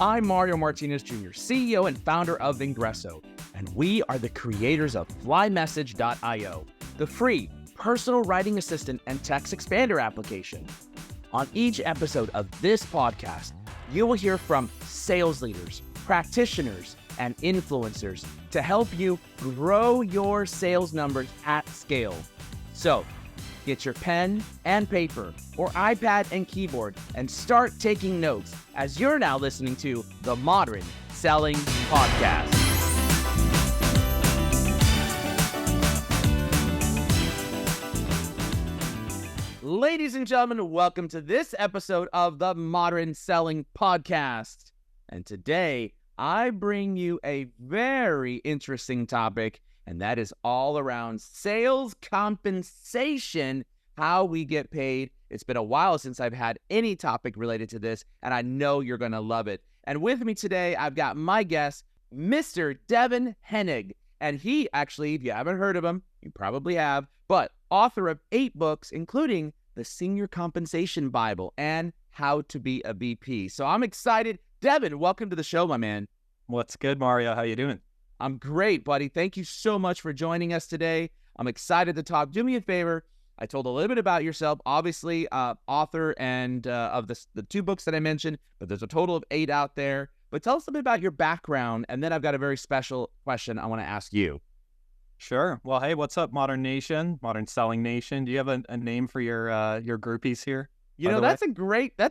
I'm Mario Martinez Jr., CEO and founder of Vengreso, and we are the creators of flymessage.io, the free personal writing assistant and text expander application. On each episode of this podcast, you will hear from sales leaders, practitioners, and influencers to help you grow your sales numbers at scale. So, get your pen and paper or iPad and keyboard and start taking notes as you're now listening to the Modern Selling Podcast. Ladies and gentlemen, welcome to this episode of the Modern Selling Podcast. And today, I bring you a very interesting topic, and that is all around sales compensation, how we get paid. It's been a while since I've had any topic related to this, and I know you're going to love it. And with me today, I've got my guest, Mr. Devon Hennig. And he actually, if you haven't heard of him, you probably have, but author of 8 books, including the Senior Compensation Bible and How to Be a VP. So I'm excited. Devon, welcome to the show, my man. What's good, Mario? How you doing? I'm great, buddy. Thank you so much for joining us today. I'm excited to talk. Do me a favor. I told a little bit about yourself, obviously, author and of the 2 books that I mentioned, but there's a total of 8 out there. But tell us a bit about your background, and then I've got a very special question I want to ask you. Sure. Well, hey, what's up, Modern Nation, Modern Selling Nation? Do you have a name for your groupies here? You know, that's a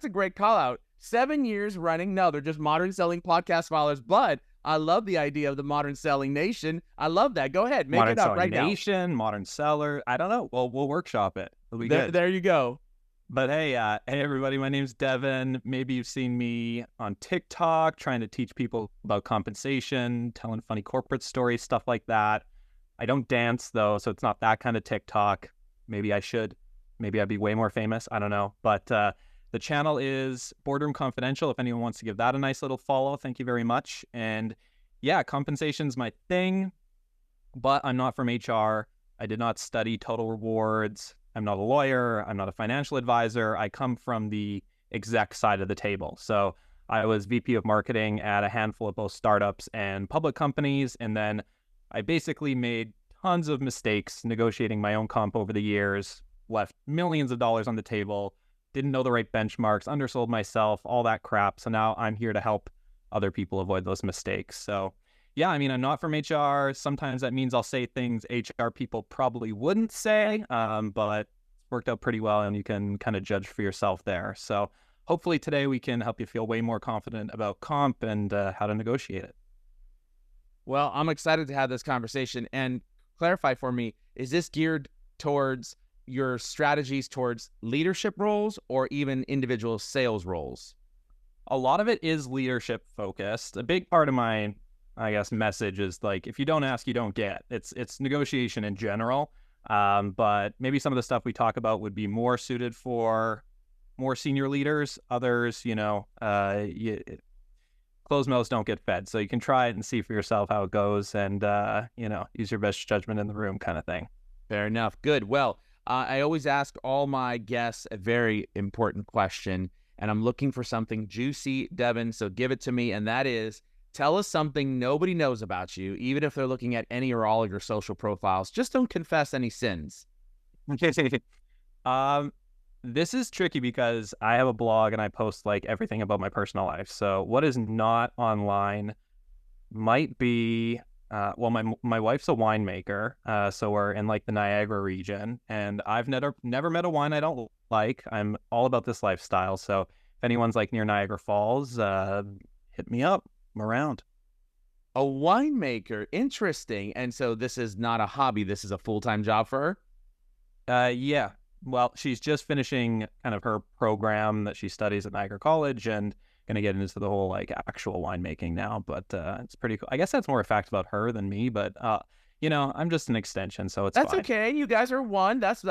great call out. 7 years running. No, they're just Modern Selling Podcast followers, but I love the idea of the Modern Selling Nation. I love that. Go ahead. Make it up right now. Modern Selling Nation, Modern Seller. I don't know. Well, we'll workshop it. It'll be good. There you go. But hey, everybody, my name's Devon. Maybe you've seen me on TikTok trying to teach people about compensation, telling funny corporate stories, stuff like that. I don't dance, though, so it's not that kind of TikTok. Maybe I should. Maybe I'd be way more famous. I don't know. But the channel is Boardroom Confidential. If anyone wants to give that a nice little follow, thank you very much. And yeah, compensation's my thing, but I'm not from HR. I did not study total rewards. I'm not a lawyer. I'm not a financial advisor. I come from the exec side of the table. So I was VP of marketing at a handful of both startups and public companies. And then I basically made tons of mistakes negotiating my own comp over the years, left millions of dollars on the table, didn't know the right benchmarks, undersold myself, all that crap. So now I'm here to help other people avoid those mistakes. So yeah, I mean, I'm not from HR. Sometimes that means I'll say things HR people probably wouldn't say, but it's worked out pretty well, and you can kind of judge for yourself there. So hopefully today we can help you feel way more confident about comp and how to negotiate it. Well, I'm excited to have this conversation. And clarify for me, is this geared towards your strategies towards leadership roles or even individual sales roles? A lot of it is leadership focused. A big part of my, I guess, message is like, if you don't ask, you don't get. It's negotiation in general. But maybe some of the stuff we talk about would be more suited for more senior leaders. Others, closed mouths don't get fed. So you can try it and see for yourself how it goes and, use your best judgment in the room kind of thing. Fair enough. Good. Well, I always ask all my guests a very important question, and I'm looking for something juicy, Devon, so give it to me, and that is, tell us something nobody knows about you, even if they're looking at any or all of your social profiles. Just don't confess any sins. This is tricky because I have a blog and I post like everything about my personal life. So what is not online might be, my wife's a winemaker. So we're in like the Niagara region, and I've never met a wine I don't like. I'm all about this lifestyle. So if anyone's like near Niagara Falls, hit me up. I'm around. A winemaker. Interesting. And so this is not a hobby. This is a full-time job for her? Yeah. Well, she's just finishing kind of her program that she studies at Niagara College and going to get into the whole like actual winemaking now. But it's pretty cool. I guess that's more a fact about her than me, but I'm just an extension, so it's That's fine. Okay. You guys are one. That's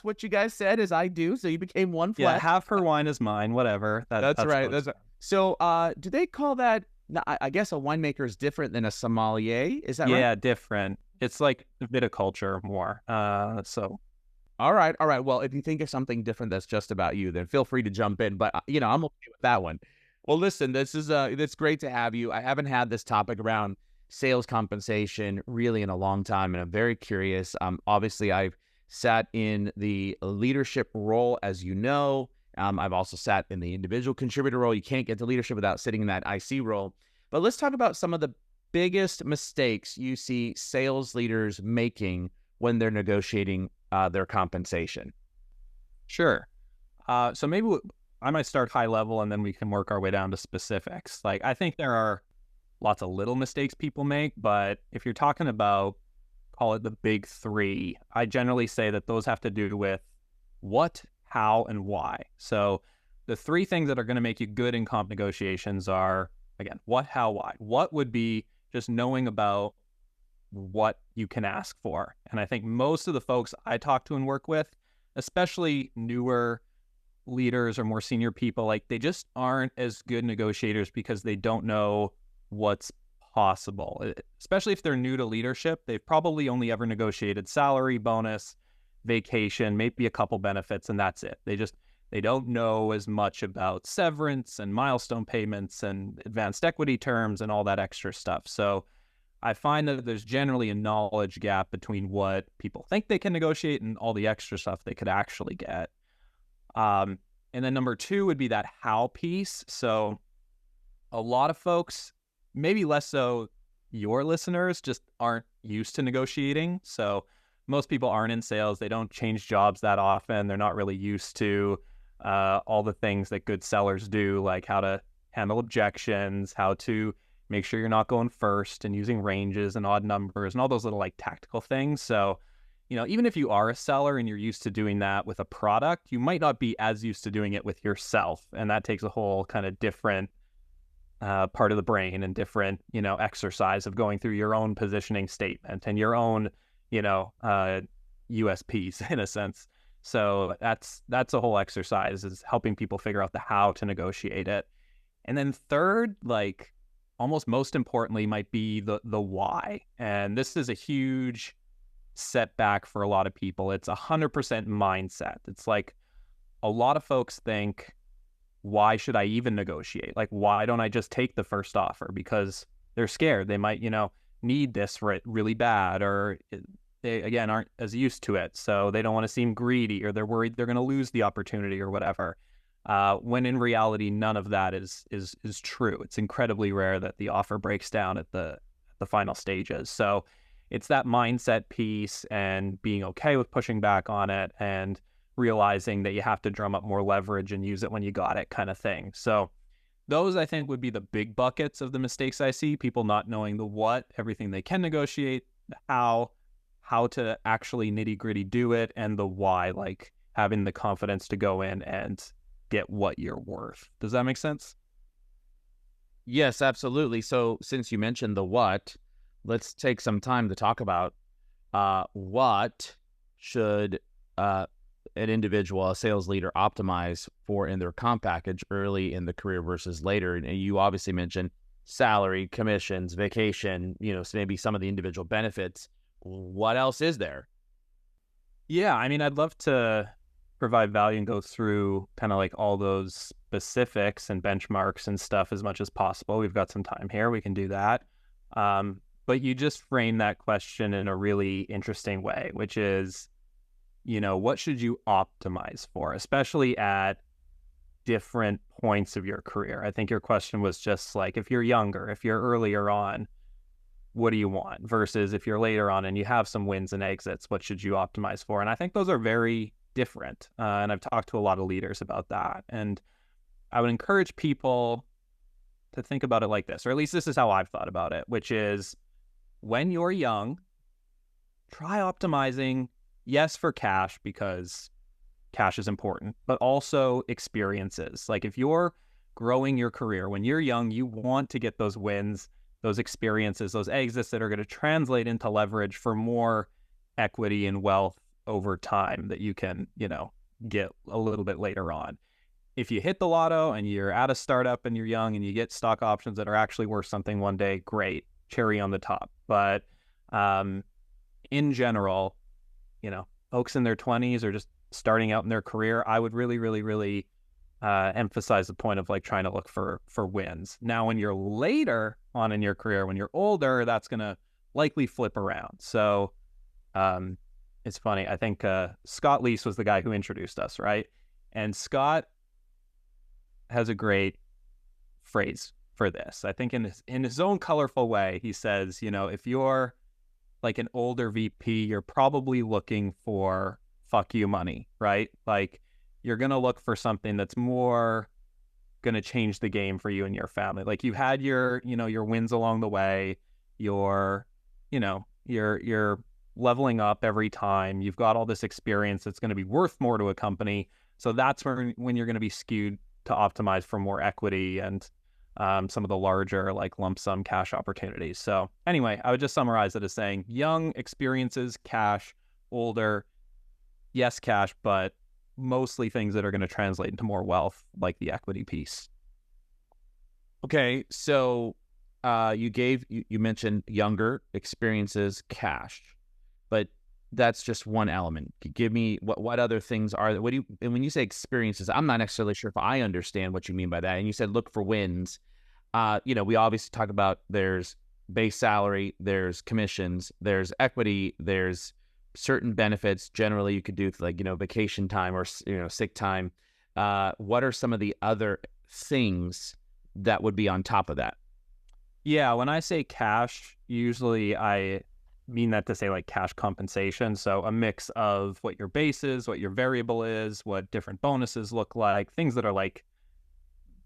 what you guys said is I do. So you became one flesh. Yeah, half her wine is mine, whatever. That's right. That's right. So do they call that, I guess a winemaker is different than a sommelier? Is that right? Yeah, different. It's like viticulture more. All right. Well, if you think of something different that's just about you, then feel free to jump in. But, I'm okay with that one. Well, listen, this is it's great to have you. I haven't had this topic around sales compensation really in a long time, and I'm very curious. Obviously, I've sat in the leadership role, as you know. I've also sat in the individual contributor role. You can't get to leadership without sitting in that IC role. But let's talk about some of the biggest mistakes you see sales leaders making when they're negotiating their compensation. Sure. So maybe I might start high level and then we can work our way down to specifics. Like, I think there are lots of little mistakes people make, but if you're talking about, call it the big three, I generally say that those have to do with what, how, and why. So the three things that are going to make you good in comp negotiations are, again, what, how, why. What would be just knowing about what you can ask for. And I think most of the folks I talk to and work with, especially newer leaders or more senior people, like they just aren't as good negotiators because they don't know what's possible. Especially if they're new to leadership, they've probably only ever negotiated salary, bonus, vacation, maybe a couple benefits, and that's it. They don't know as much about severance and milestone payments and advanced equity terms and all that extra stuff. So I find that there's generally a knowledge gap between what people think they can negotiate and all the extra stuff they could actually get. And then number two would be that how piece. So a lot of folks, maybe less so your listeners, just aren't used to negotiating. So most people aren't in sales. They don't change jobs that often. They're not really used to all the things that good sellers do, like how to handle objections, how to make sure you're not going first and using ranges and odd numbers and all those little like tactical things. So, you know, even if you are a seller and you're used to doing that with a product, you might not be as used to doing it with yourself. And that takes a whole kind of different part of the brain and different, you know, exercise of going through your own positioning statement and your own, you know, USPs in a sense. So that's a whole exercise, is helping people figure out the how to negotiate it. And then third, like almost most importantly, might be the why. And this is a huge setback for a lot of people. It's 100% mindset. It's like a lot of folks think, why should I even negotiate? Like, why don't I just take the first offer? Because they're scared. They might, you know, need this really bad, or they, again, aren't as used to it. So they don't want to seem greedy, or they're worried they're going to lose the opportunity or whatever. When in reality, none of that is true. It's incredibly rare that the offer breaks down at the final stages. So it's that mindset piece and being okay with pushing back on it and realizing that you have to drum up more leverage and use it when you got it, kind of thing. So those, I think, would be the big buckets of the mistakes I see. People not knowing the what, everything they can negotiate, the how to actually nitty gritty do it, and the why, like having the confidence to go in and get what you're worth. Does that make sense? Yes, absolutely. So since you mentioned the what, let's take some time to talk about what should an individual, a sales leader, optimize for in their comp package early in the career versus later. And you obviously mentioned salary, commissions, vacation, you know, so maybe some of the individual benefits. What else is there? Yeah, I mean, I'd love to provide value and go through kind of like all those specifics and benchmarks and stuff as much as possible. We've got some time here. We can do that. But you just framed that question in a really interesting way, which is, you know, what should you optimize for, especially at different points of your career? I think your question was just like, if you're younger, if you're earlier on, what do you want? Versus if you're later on and you have some wins and exits, what should you optimize for? And I think those are very different. And I've talked to a lot of leaders about that. And I would encourage people to think about it like this, or at least this is how I've thought about it, which is when you're young, try optimizing, yes, for cash, because cash is important, but also experiences. Like if you're growing your career, when you're young, you want to get those wins, those experiences, those exits that are going to translate into leverage for more equity and wealth over time that you can, you know, get a little bit later on. If you hit the lotto and you're at a startup and you're young and you get stock options that are actually worth something one day, great, cherry on the top. But in general, you know, folks in their 20s or just starting out in their career, I would really, really, really emphasize the point of like trying to look for wins. Now, when you're later on in your career, when you're older, that's going to likely flip around. So it's funny. I think Scott Leese was the guy who introduced us, right? And Scott has a great phrase for this. I think in his own colorful way, he says, you know, if you're like an older VP, you're probably looking for fuck you money, right? Like you're going to look for something that's more going to change the game for you and your family. Like you've had your, you know, your wins along the way, you're leveling up every time. You've got all this experience that's going to be worth more to a company. So that's when you're going to be skewed to optimize for more equity and some of the larger like lump sum cash opportunities. So anyway, I would just summarize it as saying young experiences, cash, older, yes, cash, but mostly things that are going to translate into more wealth, like the equity piece. Okay, so you mentioned younger experiences, cash, but that's just one element. Give me what other things are there? And when you say experiences, I'm not necessarily sure if I understand what you mean by that. And you said look for wins. You know, we obviously talk about there's base salary, there's commissions, there's equity, there's certain benefits. Generally, you could do like, you know, vacation time or, you know, sick time. What are some of the other things that would be on top of that? Yeah, when I say cash, usually I mean that to say like cash compensation. So a mix of what your base is, what your variable is, what different bonuses look like, things that are like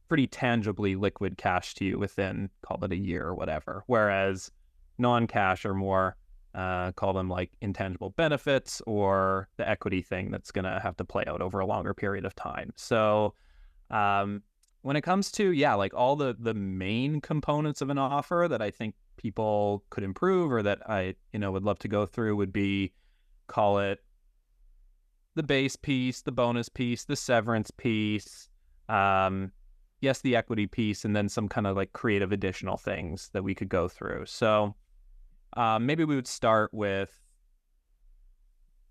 pretty tangibly liquid cash to you within, call it a year or whatever. Whereas non-cash are more, call them like intangible benefits or the equity thing that's going to have to play out over a longer period of time. So when it comes to, yeah, like all the main components of an offer that I think people could improve or that I, you know, would love to go through would be, call it the base piece, the bonus piece, the severance piece, yes, the equity piece, and then some kind of like creative additional things that we could go through. So maybe we would start with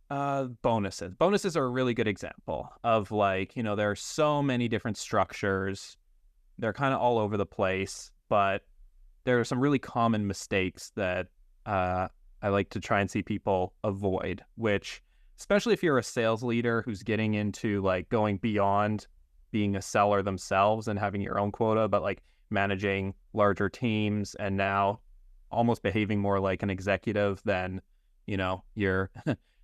bonuses. Bonuses are a really good example of like, you know, there are so many different structures. They're kind of all over the place, but there are some really common mistakes that I like to try and see people avoid, which, especially if you're a sales leader who's getting into like going beyond being a seller themselves and having your own quota, but like managing larger teams and now almost behaving more like an executive than, you know, your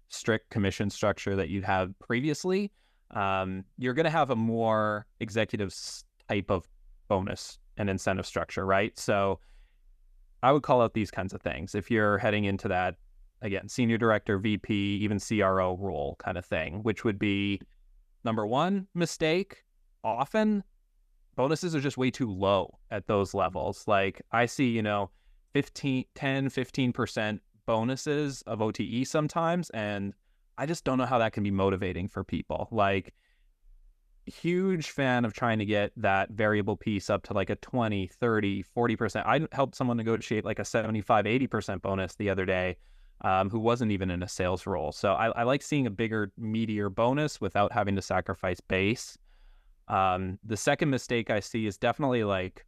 strict commission structure that you had previously. You're going to have a more executive type of bonus and incentive structure, right? So I would call out these kinds of things. If you're heading into that, again, senior director, VP, even CRO role kind of thing, which would be number one mistake. Often bonuses are just way too low at those levels. Like I see, you know, 15% bonuses of OTE sometimes. And I just don't know how that can be motivating for people. Like huge fan of trying to get that variable piece up to like a 20, 30, 40%. I helped someone negotiate like a 75, 80% bonus the other day who wasn't even in a sales role. So I like seeing a bigger, meatier bonus without having to sacrifice base. The second mistake I see is definitely like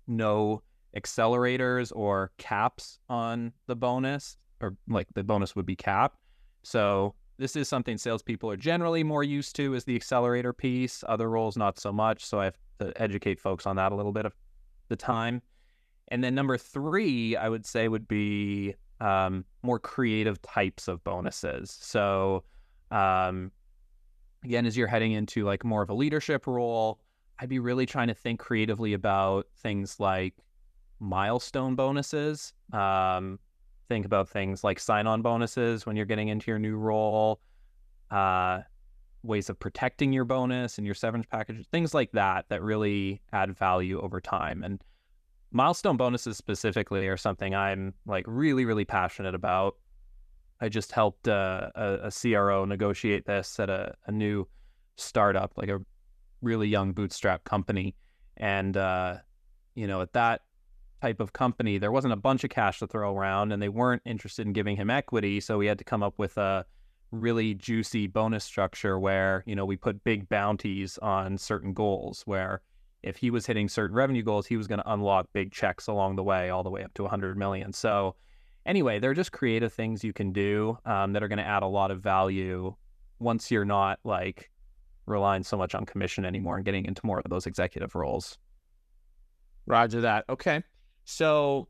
no accelerators or caps on the bonus, or like the bonus would be capped. So this is something salespeople are generally more used to, is the accelerator piece. Other roles, not so much. So I have to educate folks on that a little bit of the time. And then number three, I would say would be more creative types of bonuses. So again, as you're heading into like more of a leadership role, I'd be really trying to think creatively about things like milestone bonuses. Think about things like sign-on bonuses when you're getting into your new role, ways of protecting your bonus and your severance package, things like that that really add value over time. And milestone bonuses specifically are something I'm like really, really passionate about. I just helped a CRO negotiate this at a new startup, like a really young bootstrap company. And, you know, at that type of company, there wasn't a bunch of cash to throw around and they weren't interested in giving him equity. So we had to come up with a really juicy bonus structure where, we put big bounties on certain goals, where if he was hitting certain revenue goals, he was going to unlock big checks along the way, all the way up to 100 million. So anyway, they're just creative things you can do that are going to add a lot of value once you're not like relying so much on commission anymore and getting into more of those executive roles. Roger that. Okay. So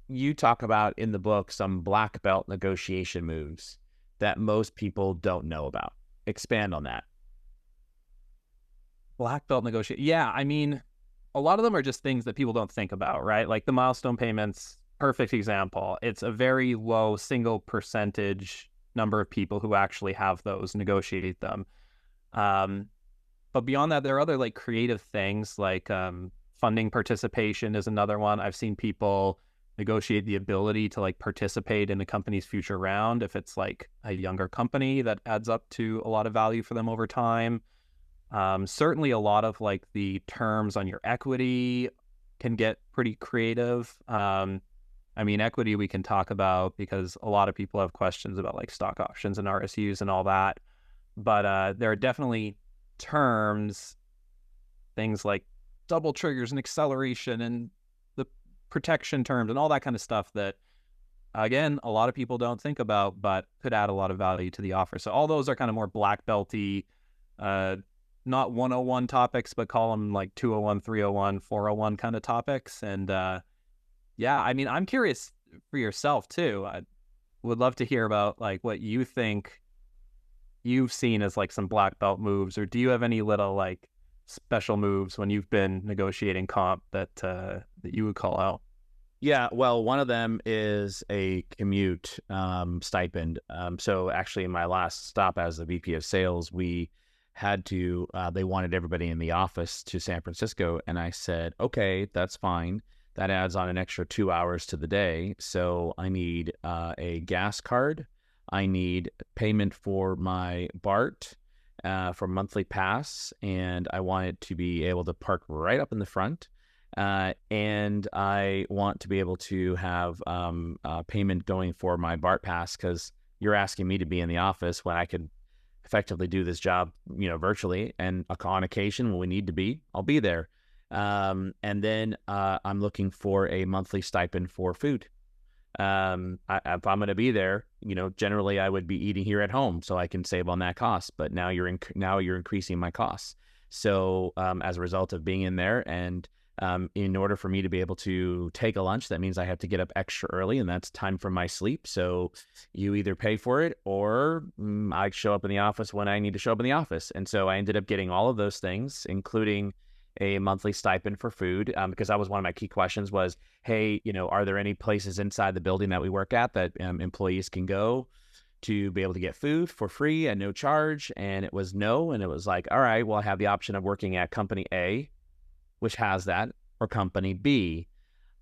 you talk about in the book some black belt negotiation moves that most people don't know about. Expand on that. Black belt negotiate. Yeah, I mean, a lot of them are just things that people don't think about, right? Like the milestone payments, perfect example. It's a very low single percentage number of people who actually have those, negotiate them. But beyond that, there are other like creative things like funding participation is another one. I've seen people negotiate the ability to like participate in the company's future round if it's like a younger company. That adds up to a lot of value for them over time. Certainly a lot of like the terms on your equity can get pretty creative. I mean, equity we can talk about because a lot of people have questions about like stock options and RSUs and all that. But there are definitely terms, things like double triggers and acceleration and the protection terms and all that kind of stuff that, again, a lot of people don't think about, but could add a lot of value to the offer. So all those are kind of more black belty, not 101 topics, but call them like 201, 301, 401 kind of topics. And yeah, I mean, I'm curious for yourself too. I would love to hear about like what you think you've seen as like some black belt moves, or do you have any little like special moves when you've been negotiating comp that you would call out? Yeah, well, one of them is a commute stipend. So actually in my last stop as the VP of sales, we had to, they wanted everybody in the office to San Francisco. And I said, okay, that's fine. That adds on an extra 2 hours to the day. So I need a gas card. I need payment for my BART for monthly pass. And I wanted to be able to park right up in the front. And I want to be able to have payment going for my BART pass, because you're asking me to be in the office when I could effectively do this job, virtually. And on occasion when we need to be, I'll be there. And then I'm looking for a monthly stipend for food. If I'm going to be there, generally I would be eating here at home so I can save on that cost. But now you're increasing my costs. So as a result of being in there, and in order for me to be able to take a lunch, that means I have to get up extra early, and that's time from my sleep. So you either pay for it or I show up in the office when I need to show up in the office. And so I ended up getting all of those things, including a monthly stipend for food, because that was one of my key questions was, hey, are there any places inside the building that we work at that employees can go to be able to get food for free and no charge? And it was no. And it was like, all right, well, I have the option of working at company A, which has that, or company B.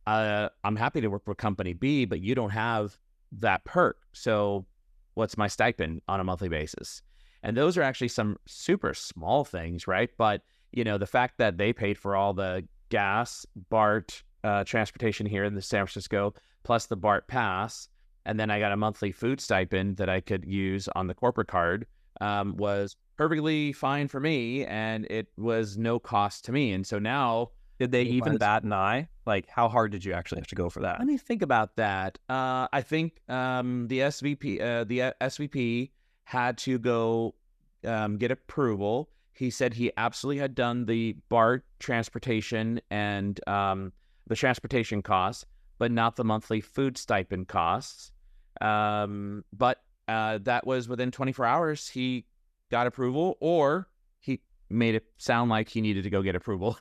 I'm happy to work for company B, but you don't have that perk. So what's my stipend on a monthly basis? And those are actually some super small things, right? But, the fact that they paid for all the gas, BART, transportation here in the San Francisco, plus the BART pass, and then I got a monthly food stipend that I could use on the corporate card, was perfectly fine for me, and it was no cost to me. And so now, did they even bat an eye? Like, how hard did you actually have to go for that? Let me think about that. I think the SVP had to go get approval. He said he absolutely had done the BART transportation and the transportation costs, but not the monthly food stipend costs. But that was within 24 hours. He got approval, or he made it sound like he needed to go get approval,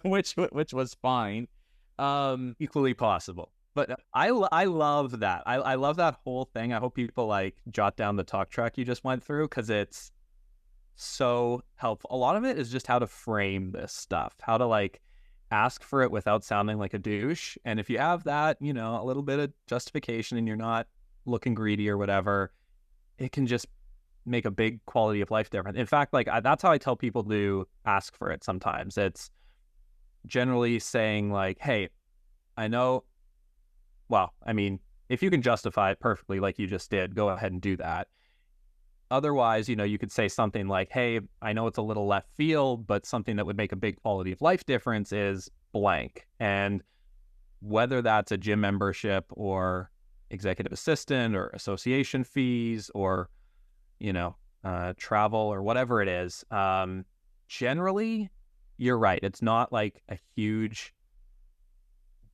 which was fine. Equally possible. But I love that. I love that whole thing. I hope people like jot down the talk track you just went through, because it's so helpful. A lot of it is just how to frame this stuff, how to like ask for it without sounding like a douche. And if you have that, a little bit of justification and you're not looking greedy or whatever, it can just make a big quality of life difference. In fact, like that's how I tell people to ask for it sometimes. It's generally saying like, hey, I know, well, I mean, if you can justify it perfectly, like you just did, go ahead and do that. Otherwise, you could say something like, hey, I know it's a little left field, but something that would make a big quality of life difference is blank. And whether that's a gym membership or executive assistant or association fees or, travel or whatever it is, generally, you're right. It's not like a huge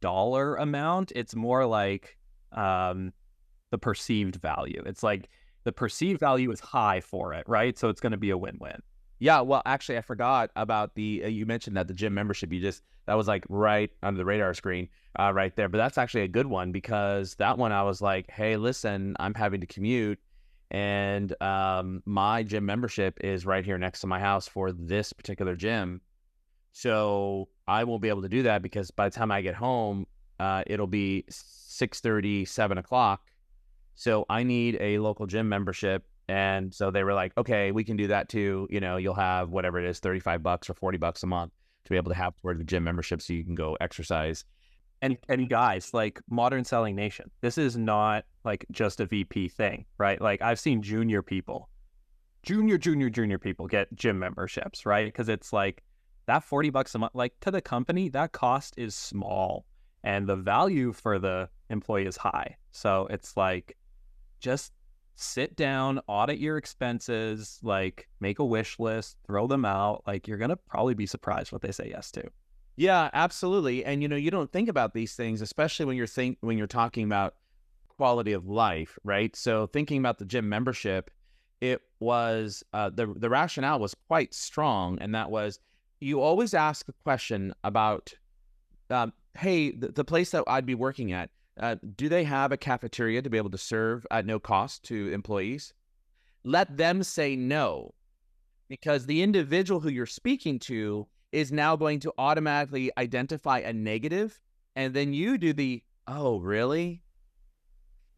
dollar amount. It's more like the perceived value. It's like the perceived value is high for it, right? So it's going to be a win-win. Yeah, well, actually, I forgot about you mentioned that the gym membership, that was like right under the radar screen right there. But that's actually a good one, because that one I was like, hey, listen, I'm having to commute, and my gym membership is right here next to my house for this particular gym. So I won't be able to do that, because by the time I get home, it'll be 6:30, 7 o'clock. So I need a local gym membership. And so they were like, okay, we can do that too. You'll have whatever it is, $35 or $40 a month to be able to have toward the gym membership so you can go exercise. And guys, like Modern Selling Nation, this is not like just a VP thing, right? Like I've seen junior people get gym memberships, right? Because it's like that $40 a month, like to the company, that cost is small and the value for the employee is high. So it's like, just sit down, audit your expenses, like make a wish list, throw them out. Like you're going to probably be surprised what they say yes to. Yeah, absolutely. And you don't think about these things, especially when you're talking about quality of life, right? So thinking about the gym membership, it was the rationale was quite strong, and that was, you always ask a question about, hey, the place that I'd be working at, do they have a cafeteria to be able to serve at no cost to employees? Let them say no, because the individual who you're speaking to is now going to automatically identify a negative, and then you do the, oh, really?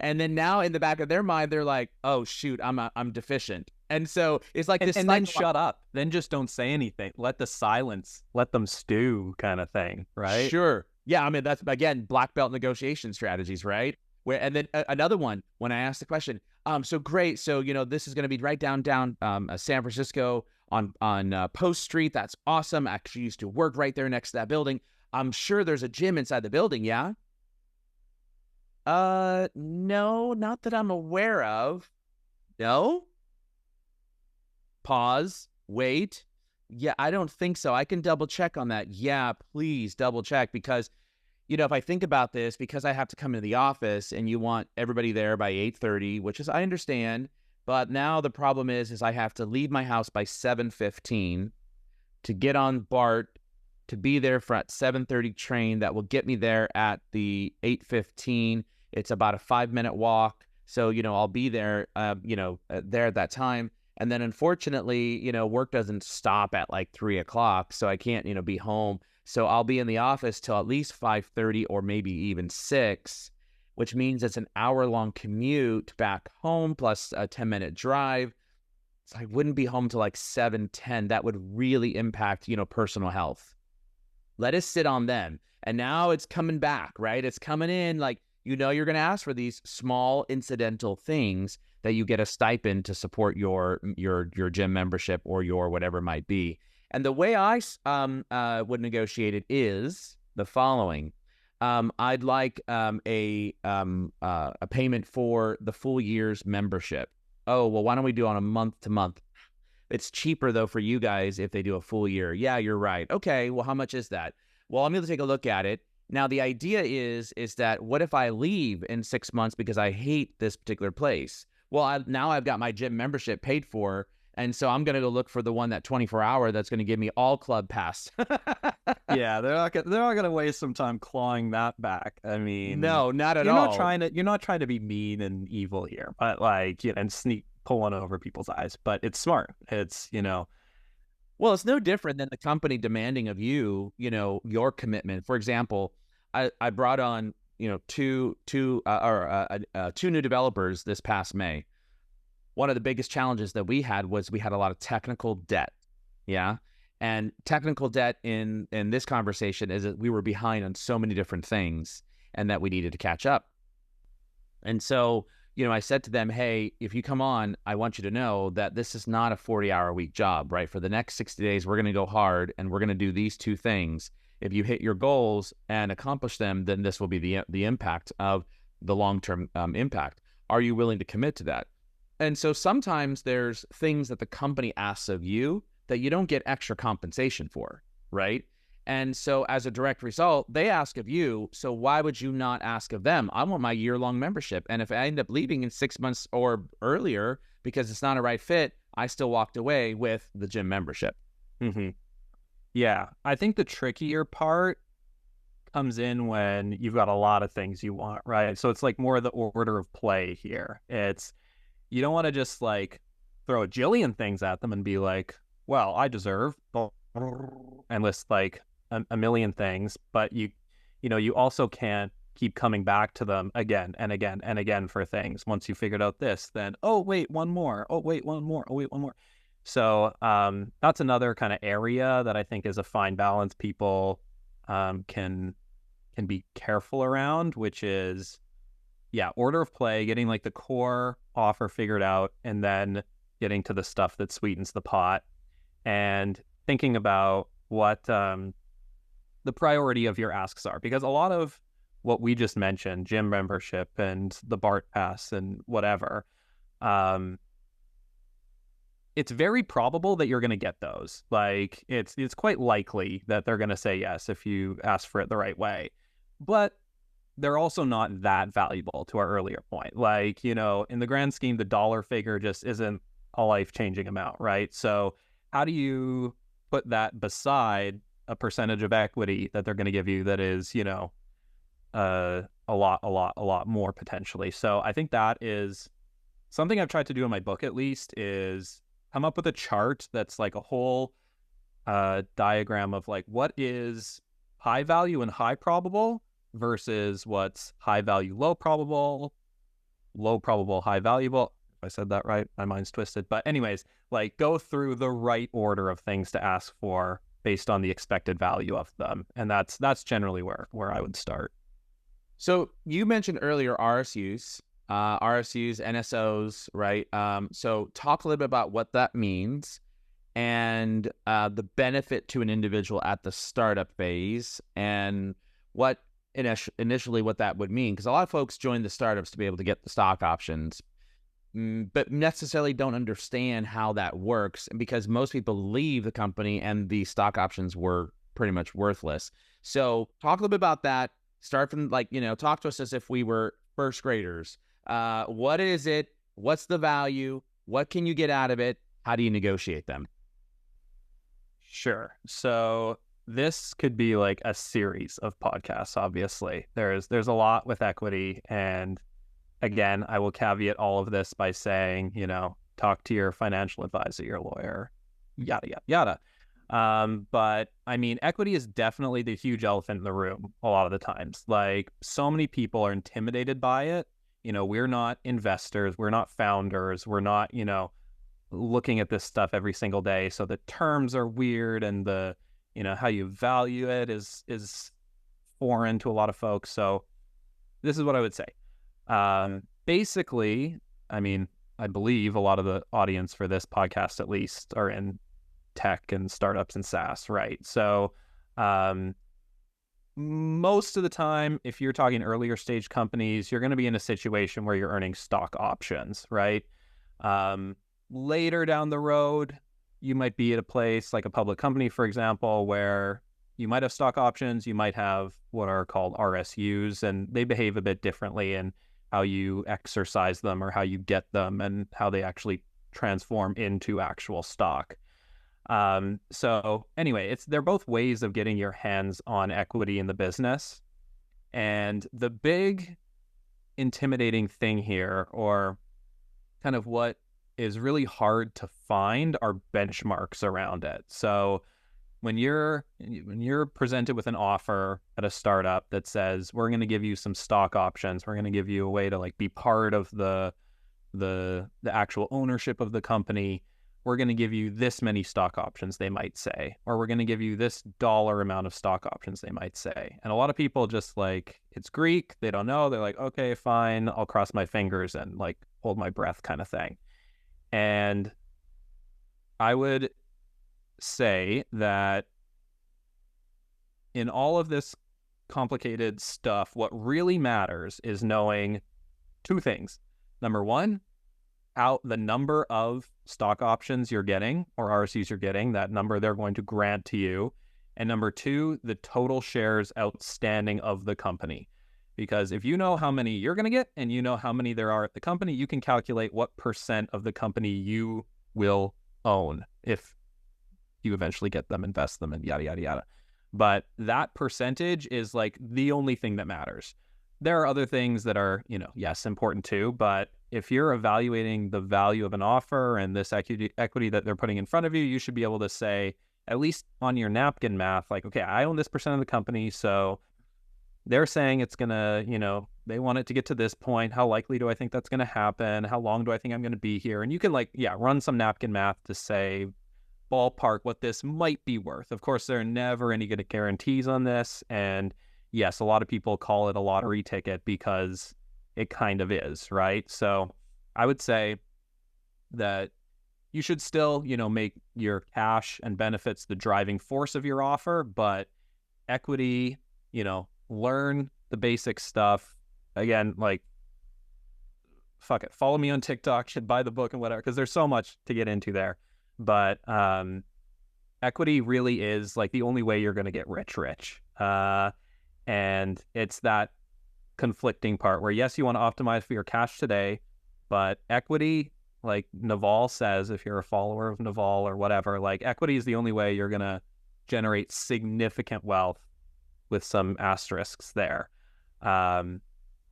And then now in the back of their mind, they're like, oh, shoot, I'm deficient. And so it's like this. And then shut up. Then just don't say anything. Let them stew kind of thing, right? Sure. Yeah, I mean, that's, again, black belt negotiation strategies, right? And then another one, when I asked the question, so great, so, this is going to be right down San Francisco on Post Street. That's awesome. I actually used to work right there next to that building. I'm sure there's a gym inside the building, yeah? No, not that I'm aware of. No? Pause. Wait. Yeah, I don't think so. I can double check on that. Yeah, please double check, because, if I think about this, because I have to come into the office and you want everybody there by 8:30, which is, I understand, but now the problem is I have to leave my house by 7:15 to get on BART to be there for at 7:30 train that will get me there at the 8:15. It's about a 5-minute walk. So, I'll be there, there at that time. And then unfortunately, work doesn't stop at like 3 o'clock. So I can't, be home. So I'll be in the office till at least 5:30 or maybe even 6, which means it's an hour-long commute back home plus a 10-minute drive. So I wouldn't be home till like 7:10. That would really impact, personal health. Let us sit on them. And now it's coming back, right? It's coming in like, you're going to ask for these small incidental things that you get a stipend to support your gym membership or your whatever it might be. And the way I would negotiate it is the following. I'd like a payment for the full year's membership. Oh, well, why don't we do on a month to month? It's cheaper, though, for you guys if they do a full year. Yeah, you're right. Okay, well, how much is that? Well, I'm going to take a look at it. Now, the idea is that what if I leave in 6 months because I hate this particular place? Well, now I've got my gym membership paid for, and so I'm going to go look for the one, that 24-hour that's going to give me all club pass. Yeah, they're not going to waste some time clawing that back. I mean, no, not at all. You're not trying to be mean and evil here, but like, and sneak pulling over people's eyes. But it's smart. It's Well, it's no different than the company demanding of you, your commitment. For example, I brought on, two new developers this past May. One of the biggest challenges that we had was we had a lot of technical debt. Yeah. And technical debt in this conversation is that we were behind on so many different things and that we needed to catch up. And so, I said to them, hey, if you come on, I want you to know that this is not a 40-hour-a-week job, right? For the next 60 days, we're going to go hard and we're going to do these two things. If you hit your goals and accomplish them, then this will be the impact of the long-term impact. Are you willing to commit to that? And so sometimes there's things that the company asks of you that you don't get extra compensation for, right? And so as a direct result, they ask of you, so why would you not ask of them? I want my year-long membership. And if I end up leaving in 6 months or earlier because it's not a right fit, I still walked away with the gym membership. Mm-hmm. Yeah, I think the trickier part comes in when you've got a lot of things you want, right? So it's like more of the order of play here. It's, you don't want to just like throw a jillion things at them and be like, well, I deserve, and list like a million things, but you also can't keep coming back to them again and again and again for things. Once you figured out this, then, oh, wait, one more. Oh, wait, one more. Oh, wait, one more. So that's another kind of area that I think is a fine balance people can be careful around, which is, order of play, getting like the core offer figured out, and then getting to the stuff that sweetens the pot, and thinking about what the priority of your asks are. Because a lot of what we just mentioned, gym membership and the BART pass and whatever, it's very probable that you're going to get those. Like it's quite likely that they're going to say yes if you ask for it the right way. But they're also not that valuable, to our earlier point. Like, in the grand scheme, the dollar figure just isn't a life-changing amount, right? So how do you put that beside a percentage of equity that they're going to give you that is, a lot more potentially? So I think that is something I've tried to do in my book, at least, is come up with a chart that's like a whole diagram of like what is high value and high probable versus what's high value, low probable, high valuable. If I said that right, my mind's twisted. But anyways, like go through the right order of things to ask for based on the expected value of them. And that's generally where I would start. So you mentioned earlier RSUs, NSOs, right? So talk a little bit about what that means and the benefit to an individual at the startup phase, and what initially what that would mean. Because a lot of folks join the startups to be able to get the stock options, but necessarily don't understand how that works, because most people leave the company and the stock options were pretty much worthless. So talk a little bit about that. Start from talk to us as if we were first graders. What is it? What's the value? What can you get out of it? How do you negotiate them? Sure. So this could be like a series of podcasts, obviously. There's a lot with equity, and again, I will caveat all of this by saying, talk to your financial advisor, your lawyer, yada, yada, yada. But I mean, equity is definitely the huge elephant in the room a lot of the times. Like, so many people are intimidated by it. We're not investors. We're not founders. We're not, looking at this stuff every single day. So the terms are weird, and the, how you value it is foreign to a lot of folks. So this is what I would say. Basically, I mean, I believe a lot of the audience for this podcast, at least, are in tech and startups and SaaS, right? So, most of the time, if you're talking earlier stage companies, you're going to be in a situation where you're earning stock options, right? Later down the road, you might be at a place like a public company, for example, where you might have stock options, you might have what are called RSUs, and they behave a bit differently in how you exercise them or how you get them and how they actually transform into actual stock. So anyway, they're both ways of getting your hands on equity in the business. And the big intimidating thing here, or kind of what is really hard to find, are benchmarks around it. So when you're presented with an offer at a startup that says, we're going to give you some stock options, we're going to give you a way to like be part of the actual ownership of the company, we're going to give you this many stock options, they might say, or we're going to give you this dollar amount of stock options, they might say. And a lot of people just like, it's Greek, they don't know. They're like, okay, fine, I'll cross my fingers and like hold my breath kind of thing. And I would say that in all of this complicated stuff, what really matters is knowing two things. Number one, the number of stock options you're getting or RSUs you're getting, that number they're going to grant to you. And number two, the total shares outstanding of the company. Because if you know how many you're going to get and you know how many there are at the company, you can calculate what percent of the company you will own if you eventually get them, invest them, and yada, yada, yada. But that percentage is like the only thing that matters. There are other things that are, yes, important too, but if you're evaluating the value of an offer and this equity that they're putting in front of you, you should be able to say, at least on your napkin math, like, okay, I own this percent of the company, so they're saying it's going to, they want it to get to this point. How likely do I think that's going to happen? How long do I think I'm going to be here? And you can run some napkin math to say ballpark what this might be worth. Of course, there are never any good guarantees on this. And yes, a lot of people call it a lottery ticket because it kind of is, right? So I would say that you should still, make your cash and benefits the driving force of your offer, but equity, learn the basic stuff. Again, like, fuck it. Follow me on TikTok, should buy the book and whatever, because there's so much to get into there. But equity really is like the only way you're going to get rich. And it's that conflicting part where, yes, you want to optimize for your cash today, but equity, like Naval says, if you're a follower of Naval or whatever, like equity is the only way you're going to generate significant wealth with some asterisks there.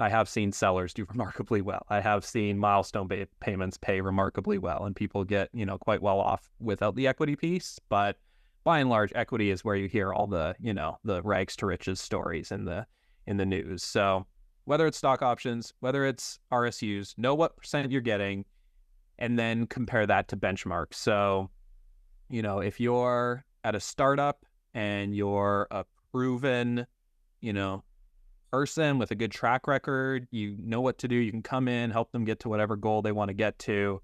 I have seen sellers do remarkably well. I have seen milestone payments pay remarkably well, and people get, quite well off without the equity piece. But by and large, equity is where you hear all the, the rags to riches stories in the news. So whether it's stock options, whether it's RSUs, know what percent you're getting, and then compare that to benchmarks. So, if you're at a startup and you're a proven, person with a good track record, you know what to do, you can come in, help them get to whatever goal they want to get to,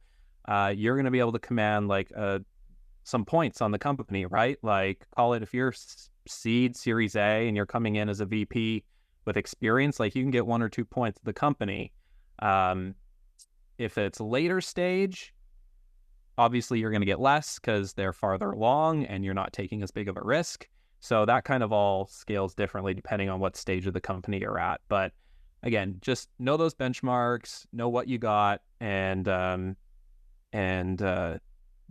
you're going to be able to command like some points on the company, right? Like, call it, if you're seed Series A and you're coming in as a VP with experience, like you can get 1 or 2 points of the company. If it's later stage, obviously you're going to get less because they're farther along and you're not taking as big of a risk. So that kind of all scales differently depending on what stage of the company you're at. But again, just know those benchmarks, know what you got, and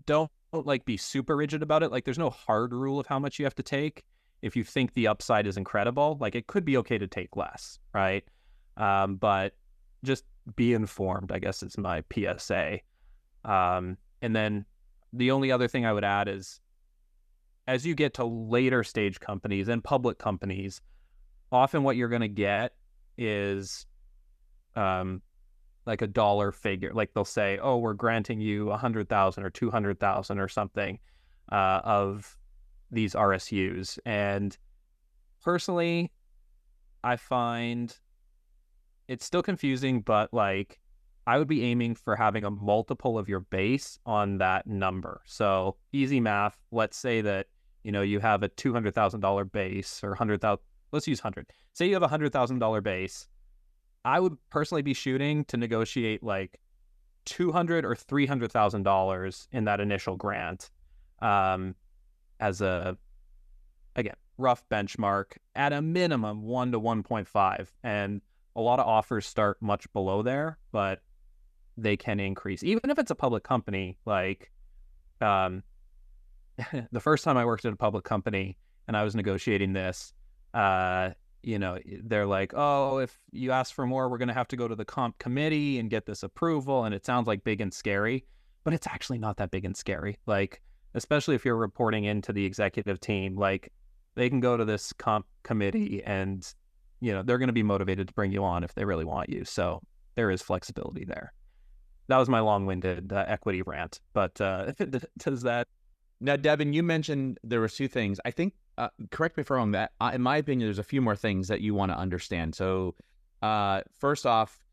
don't like be super rigid about it. Like, there's no hard rule of how much you have to take. If you think the upside is incredible, like, it could be okay to take less, right? But just be informed, I guess, is my PSA. And then the only other thing I would add is, as you get to later stage companies and public companies, often what you're going to get is like a dollar figure. Like, they'll say, oh, we're granting you 100,000 or 200,000 or something of these RSUs. And personally, I find it's still confusing, but like, I would be aiming for having a multiple of your base on that number. So easy math, let's say that, you have a $200,000 base, or 100,000, let's use 100. Say you have a $100,000 base. I would personally be shooting to negotiate like $200,000 or $300,000 in that initial grant, as a, again, rough benchmark, at a minimum 1 to 1.5. And a lot of offers start much below there, but they can increase. Even if it's a public company, like, the first time I worked at a public company and I was negotiating this, they're like, oh, if you ask for more, we're going to have to go to the comp committee and get this approval. And it sounds like big and scary, but it's actually not that big and scary. Like, especially if you're reporting into the executive team, like, they can go to this comp committee and, they're going to be motivated to bring you on if they really want you. So there is flexibility there. that was my long-winded equity rant. But does that? Now, Devin, you mentioned there was two things. I think, correct me if I'm wrong, that in my opinion, there's a few more things that you want to understand. So first off,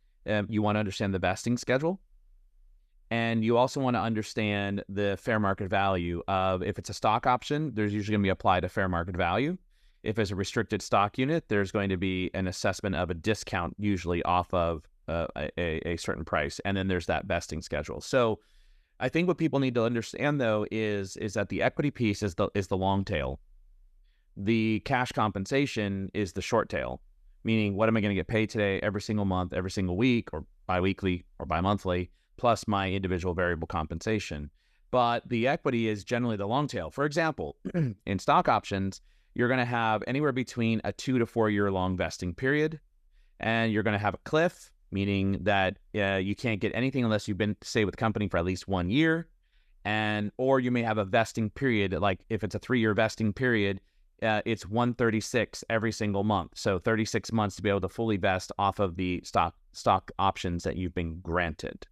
you want to understand the vesting schedule. And you also want to understand the fair market value of, if it's a stock option, there's usually going to be applied a fair market value. If it's a restricted stock unit, there's going to be an assessment of a discount, usually off of a certain price. And then there's that vesting schedule. So I think what people need to understand, though, is that the equity piece is the long tail. The cash compensation is the short tail, meaning what am I going to get paid today, every single month, every single week, or biweekly or bi-monthly, plus my individual variable compensation. But the equity is generally the long tail. For example, in stock options, you're going to have anywhere between a 2 to 4 year long vesting period, and you're going to have a cliff, meaning that you can't get anything unless you've been, stay with the company for at least 1 year, or you may have a vesting period. Like if it's a 3-year vesting period, it's 136 every single month. So 36 months to be able to fully vest off of the stock options that you've been granted.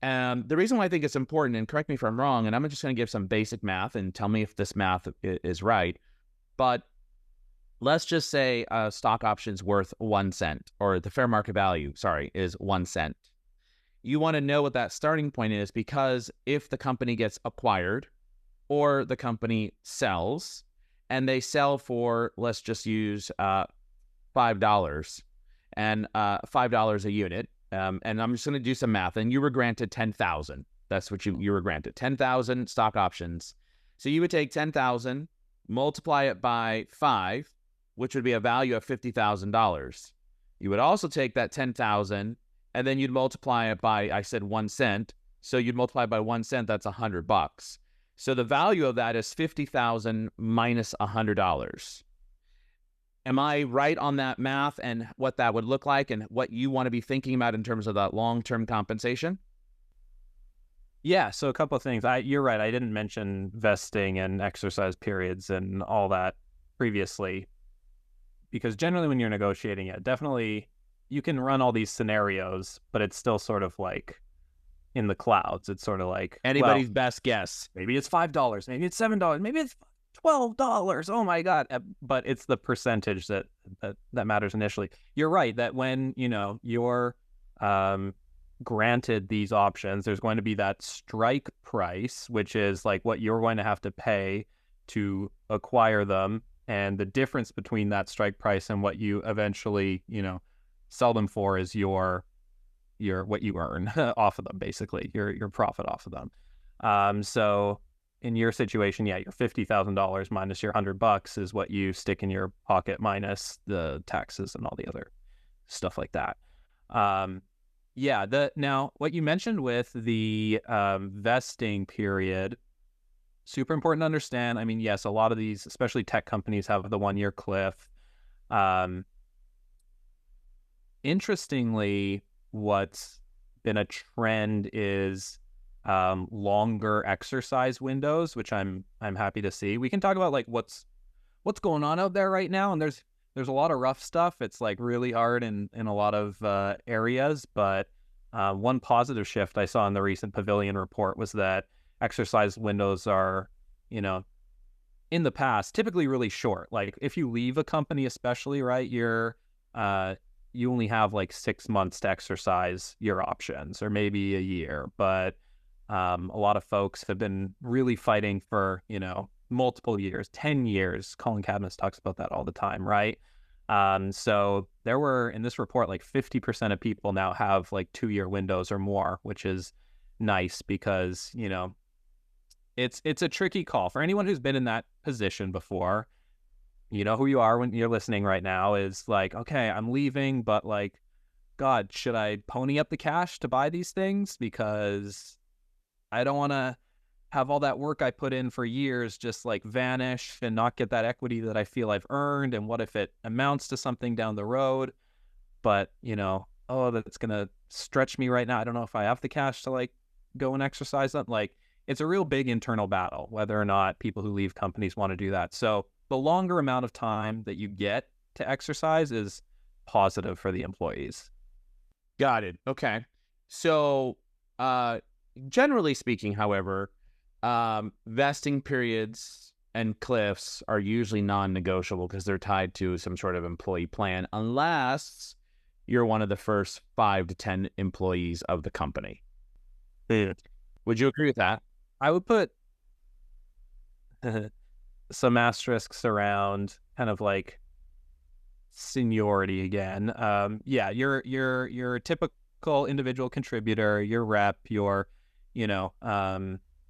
The reason why I think it's important, and correct me if I'm wrong, and I'm just going to give some basic math and tell me if this math is right, but let's just say stock option's worth 1 cent, or the fair market value, is 1 cent. You want to know what that starting point is, because if the company gets acquired or the company sells, and they sell for, let's just use $5, and $5 a unit, and I'm just going to do some math, and you were granted 10,000. That's what you were granted, 10,000 stock options. So you would take 10,000, multiply it by 5, which would be a value of $50,000. You would also take that 10,000, and then you'd multiply it by, I said 1 cent. So you'd multiply by 1 cent, that's $100. So the value of that is 50,000 minus $100. Am I right on that math and what that would look like and what you want to be thinking about in terms of that long-term compensation? Yeah, so a couple of things. You're right. I didn't mention vesting and exercise periods and all that previously, because generally when you're negotiating it, definitely you can run all these scenarios, but it's still sort of like in the clouds. It's sort of like anybody's best guess. Maybe it's $5, maybe it's $7, maybe it's $12. Oh my God. But it's the percentage that matters initially. You're right that when, you're granted these options, there's going to be that strike price, which is like what you're going to have to pay to acquire them. And the difference between that strike price and what you eventually, sell them for is your what you earn off of them, basically, your profit off of them. So in your situation, yeah, your $50,000 minus your $100 is what you stick in your pocket minus the taxes and all the other stuff like that. Now what you mentioned with the vesting period, super important to understand. I mean, yes, a lot of these, especially tech companies, have the 1 year cliff. Interestingly, what's been a trend is longer exercise windows, which I'm happy to see. We can talk about like what's going on out there right now, and there's a lot of rough stuff. It's like really hard in a lot of areas, but one positive shift I saw in the recent Pavilion report was that exercise windows are, in the past, typically really short. Like if you leave a company, especially, right, you only have like 6 months to exercise your options, or maybe a year. But a lot of folks have been really fighting for, multiple years, 10 years. Colin Cadmus talks about that all the time, right? So there were, in this report, like 50% of people now have like 2 year windows or more, which is nice because, it's a tricky call for anyone who's been in that position before. You know who you are when you're listening right now, is like, okay, I'm leaving, but like, God, should I pony up the cash to buy these things? Because I don't want to have all that work I put in for years just like vanish and not get that equity that I feel I've earned. And what if it amounts to something down the road? But, that's going to stretch me right now. I don't know if I have the cash to like go and exercise that. Like, it's a real big internal battle, whether or not people who leave companies want to do that. So the longer amount of time that you get to exercise is positive for the employees. Got it. Okay. So Generally speaking, however, vesting periods and cliffs are usually non-negotiable because they're tied to some sort of employee plan, unless you're one of the first 5 to 10 employees of the company. Would you agree with that? I would put some asterisks around kind of like seniority again. Yeah, you're a typical individual contributor, your rep, your,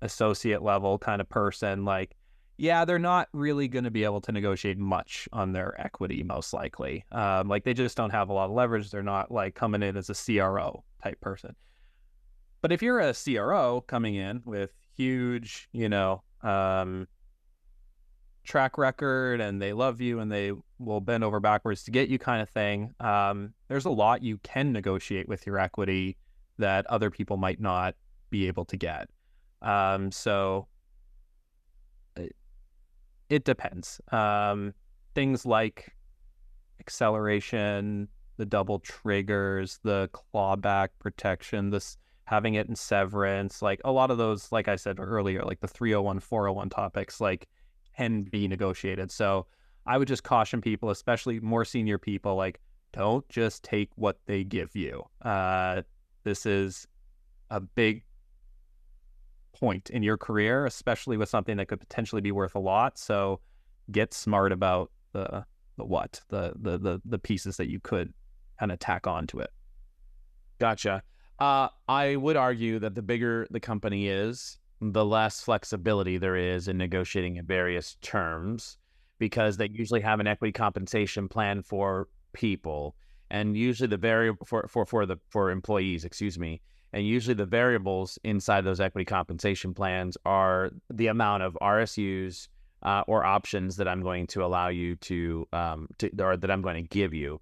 associate level kind of person. Like, yeah, they're not really going to be able to negotiate much on their equity, most likely. Like they just don't have a lot of leverage. They're not like coming in as a CRO type person. But if you're a CRO coming in with huge, track record and they love you and they will bend over backwards to get you kind of thing, there's a lot you can negotiate with your equity that other people might not be able to get. So it depends. Things like acceleration, the double triggers, the clawback protection, this having it in severance, like a lot of those, like I said earlier, like the 301, 401 topics, like can be negotiated. So I would just caution people, especially more senior people, like don't just take what they give you. This is a big point in your career, especially with something that could potentially be worth a lot. So get smart about the pieces that you could kind of tack onto it. Gotcha. I would argue that the bigger the company is, the less flexibility there is in negotiating in various terms, because they usually have an equity compensation plan for people, and usually the variable for employees, and usually the variables inside those equity compensation plans are the amount of RSUs or options that I'm going to allow you to or that I'm going to give you.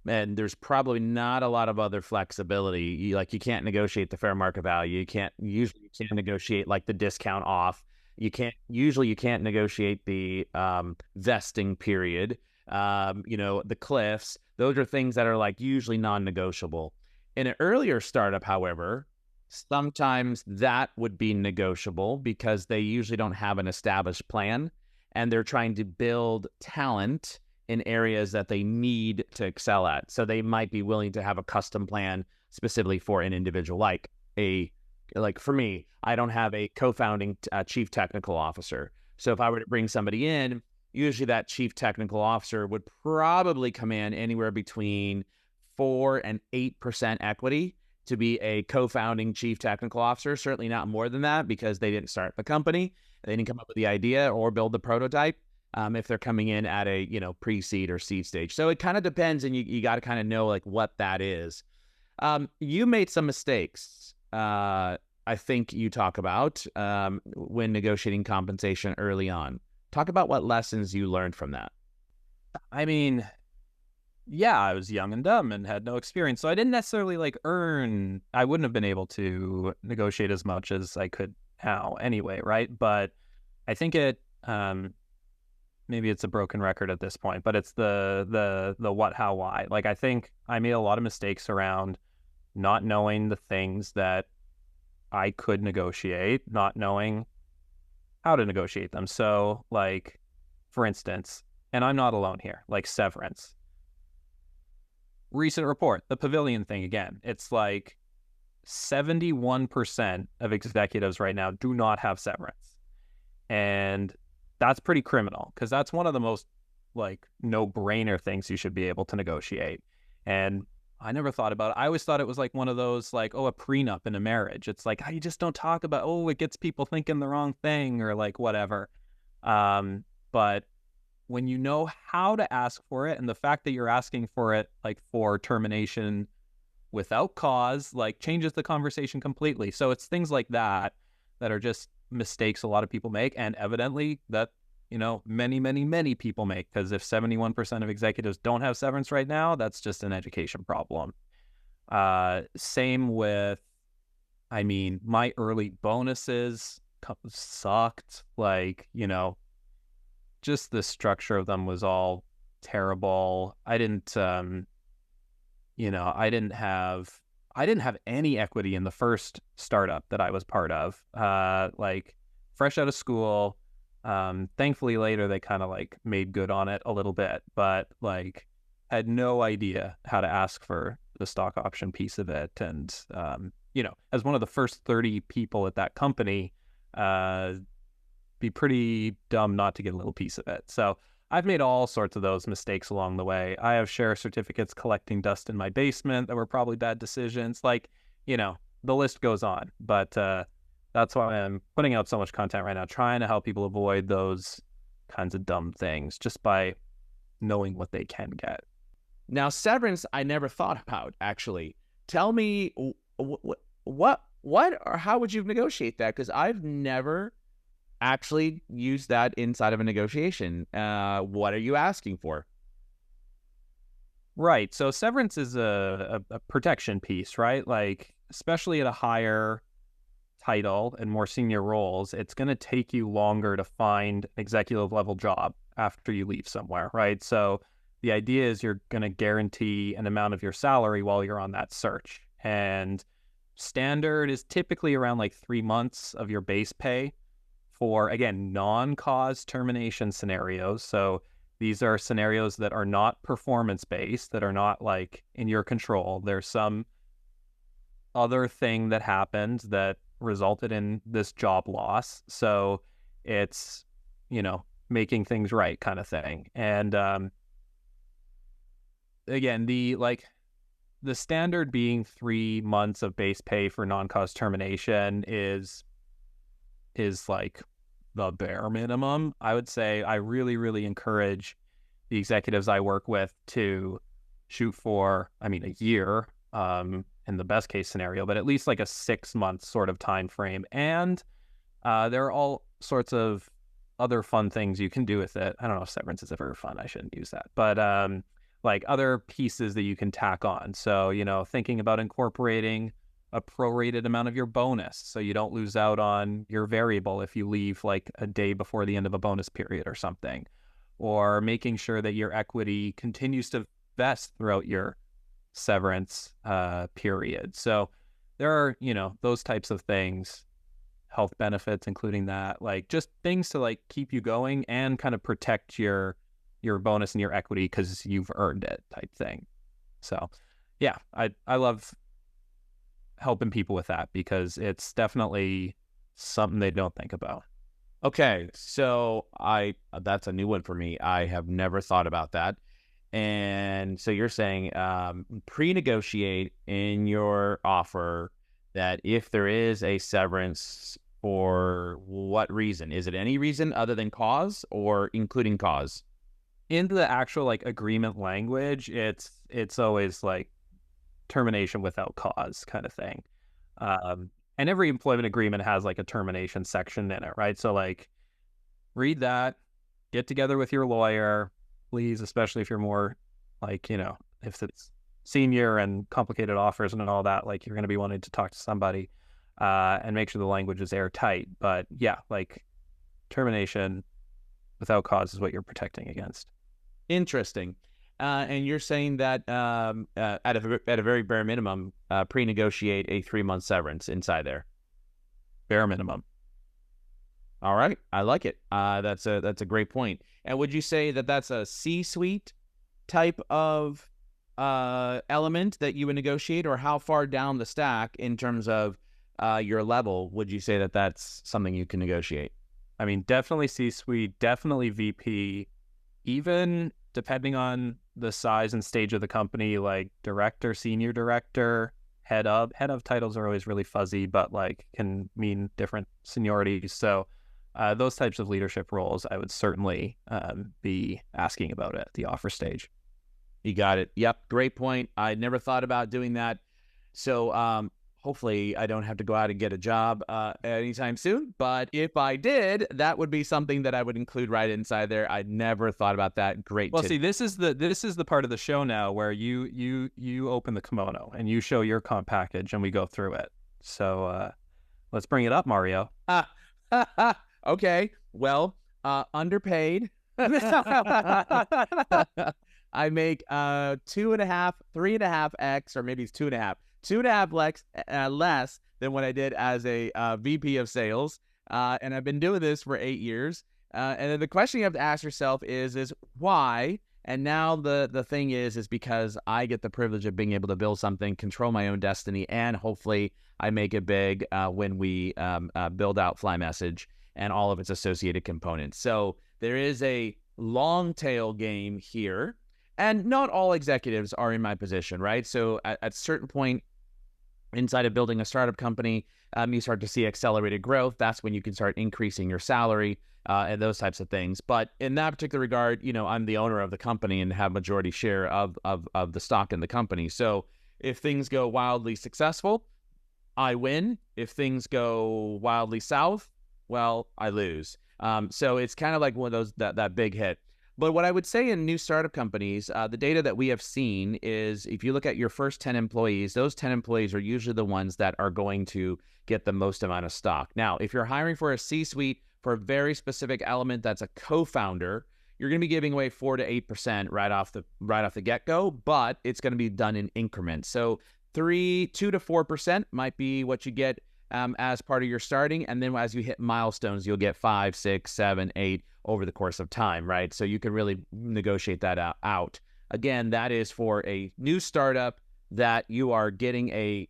And there's probably not a lot of other flexibility. You can't negotiate the fair market value. You can't negotiate like the discount off. You can't negotiate the vesting period. The cliffs. Those are things that are like usually non-negotiable. In an earlier startup, however, sometimes that would be negotiable because they usually don't have an established plan and they're trying to build talent in areas that they need to excel at. So they might be willing to have a custom plan specifically for an individual. Like for me, I don't have a co-founding chief technical officer. So if I were to bring somebody in, usually that chief technical officer would probably come in anywhere between 4 and 8% equity to be a co-founding chief technical officer. Certainly not more than that because they didn't start the company. They didn't come up with the idea or build the prototype. If they're coming in at a, pre-seed or seed stage. So it kind of depends, and you got to kind of know like what that is. You made some mistakes, I think you talk about when negotiating compensation early on. Talk about what lessons you learned from that. I mean, yeah, I was young and dumb and had no experience. So I didn't necessarily I wouldn't have been able to negotiate as much as I could now anyway, right? But I think maybe it's a broken record at this point, but it's the what, how, why. Like, I think I made a lot of mistakes around not knowing the things that I could negotiate, not knowing how to negotiate them. So, like, for instance, and I'm not alone here, like severance. Recent report, the pavilion thing again. It's like 71% of executives right now do not have severance. And that's pretty criminal because that's one of the most no-brainer things you should be able to negotiate. And I never thought about it. I always thought it was like one of those a prenup in a marriage. It's like, you just don't talk about, it gets people thinking the wrong thing or whatever. But when you know how to ask for it and the fact that you're asking for it for termination without cause, changes the conversation completely. So it's things like that that are just mistakes a lot of people make, and evidently that many people make, because if 71% of executives don't have severance right now, that's just an education problem. Same with, my early bonuses sucked. Just the structure of them was all terrible. I didn't have I didn't have any equity in the first startup that I was part of. Like fresh out of school. Thankfully later they kind of like made good on it a little bit, but like had no idea how to ask for the stock option piece of it. And, as one of the first 30 people at that company, be pretty dumb not to get a little piece of it. So I've made all sorts of those mistakes along the way. I have share certificates collecting dust in my basement that were probably bad decisions. Like, the list goes on. But that's why I'm putting out so much content right now, trying to help people avoid those kinds of dumb things just by knowing what they can get. Now, severance, I never thought about, actually. Tell me what or how would you negotiate that? Because I've never actually used that inside of a negotiation. What are you asking for? Right. So severance is a protection piece, right? Like, especially at a higher title and more senior roles, it's going to take you longer to find an executive level job after you leave somewhere, right? So the idea is you're going to guarantee an amount of your salary while you're on that search. And standard is typically around like 3 months of your base pay for, again, non-cause termination scenarios. So these are scenarios that are not performance-based, that are not like in your control. There's some other thing that happened that resulted in this job loss. So it's, making things right kind of thing. And again, the standard being 3 months of base pay for non-cause termination is like the bare minimum. I would say I really, really encourage the executives I work with to shoot for, a year in the best case scenario, but at least like a 6 month sort of time frame. And there are all sorts of other fun things you can do with it. I don't know if severance is ever fun. I shouldn't use that. But like other pieces that you can tack on. So, thinking about incorporating a prorated amount of your bonus so you don't lose out on your variable if you leave like a day before the end of a bonus period or something, or making sure that your equity continues to vest throughout your severance period. So there are, those types of things, health benefits, including that, like just things to like keep you going and kind of protect your bonus and your equity because you've earned it type thing. So yeah, I love helping people with that because it's definitely something they don't think about. Okay, so that's a new one for me. I have never thought about that. And so you're saying pre-negotiate in your offer that if there is a severance, for what reason? Is it any reason other than cause or including cause? In the actual like agreement language, it's always like termination without cause kind of thing. And every employment agreement has like a termination section in it, right? So like read that, get together with your lawyer, please, especially if you're more like, if it's senior and complicated offers and all that, like you're going to be wanting to talk to somebody and make sure the language is airtight. But yeah, like termination without cause is what you're protecting against. Interesting. And you're saying that at a very bare minimum, pre-negotiate a 3 month severance inside there. Bare minimum. All right, I like it. That's a great point. And would you say that that's a C-suite type of element that you would negotiate, or how far down the stack in terms of your level would you say that that's something you can negotiate? Definitely C-suite, definitely VP, even depending on the size and stage of the company, like director, senior director, head of titles are always really fuzzy, but like can mean different seniorities. So those types of leadership roles, I would certainly be asking about it at the offer stage. You got it. Yep. Great point. I never thought about doing that. So hopefully I don't have to go out and get a job anytime soon. But if I did, that would be something that I would include right inside there. I never thought about that. Great. Well, see, this is the part of the show now where you open the kimono and you show your comp package and we go through it. So let's bring it up, Mario. Okay. Well, underpaid. I make 2.5, 3.5x, or maybe it's 2.5. 2.5 less than what I did as a VP of sales. And I've been doing this for 8 years. And then the question you have to ask yourself is why? And now the thing is because I get the privilege of being able to build something, control my own destiny, and hopefully I make it big when we build out Fly Message and all of its associated components. So there is a long tail game here, and not all executives are in my position, right? So at a certain point inside of building a startup company, you start to see accelerated growth. That's when you can start increasing your salary and those types of things. But in that particular regard, I'm the owner of the company and have majority share of the stock in the company. So if things go wildly successful, I win. If things go wildly south, well, I lose. So it's kind of like one of those, that big hit. But what I would say in new startup companies, the data that we have seen is if you look at your first 10 employees, those 10 employees are usually the ones that are going to get the most amount of stock. Now, if you're hiring for a C-suite for a very specific element that's a co-founder, you're going to be giving away 4 to 8% right off the get-go, but it's going to be done in increments. So 2 to 4% might be what you get as part of your starting, and then as you hit milestones, you'll get 5, 6, 7, 8 over the course of time, right? So you can really negotiate that out. Again, that is for a new startup that you are getting a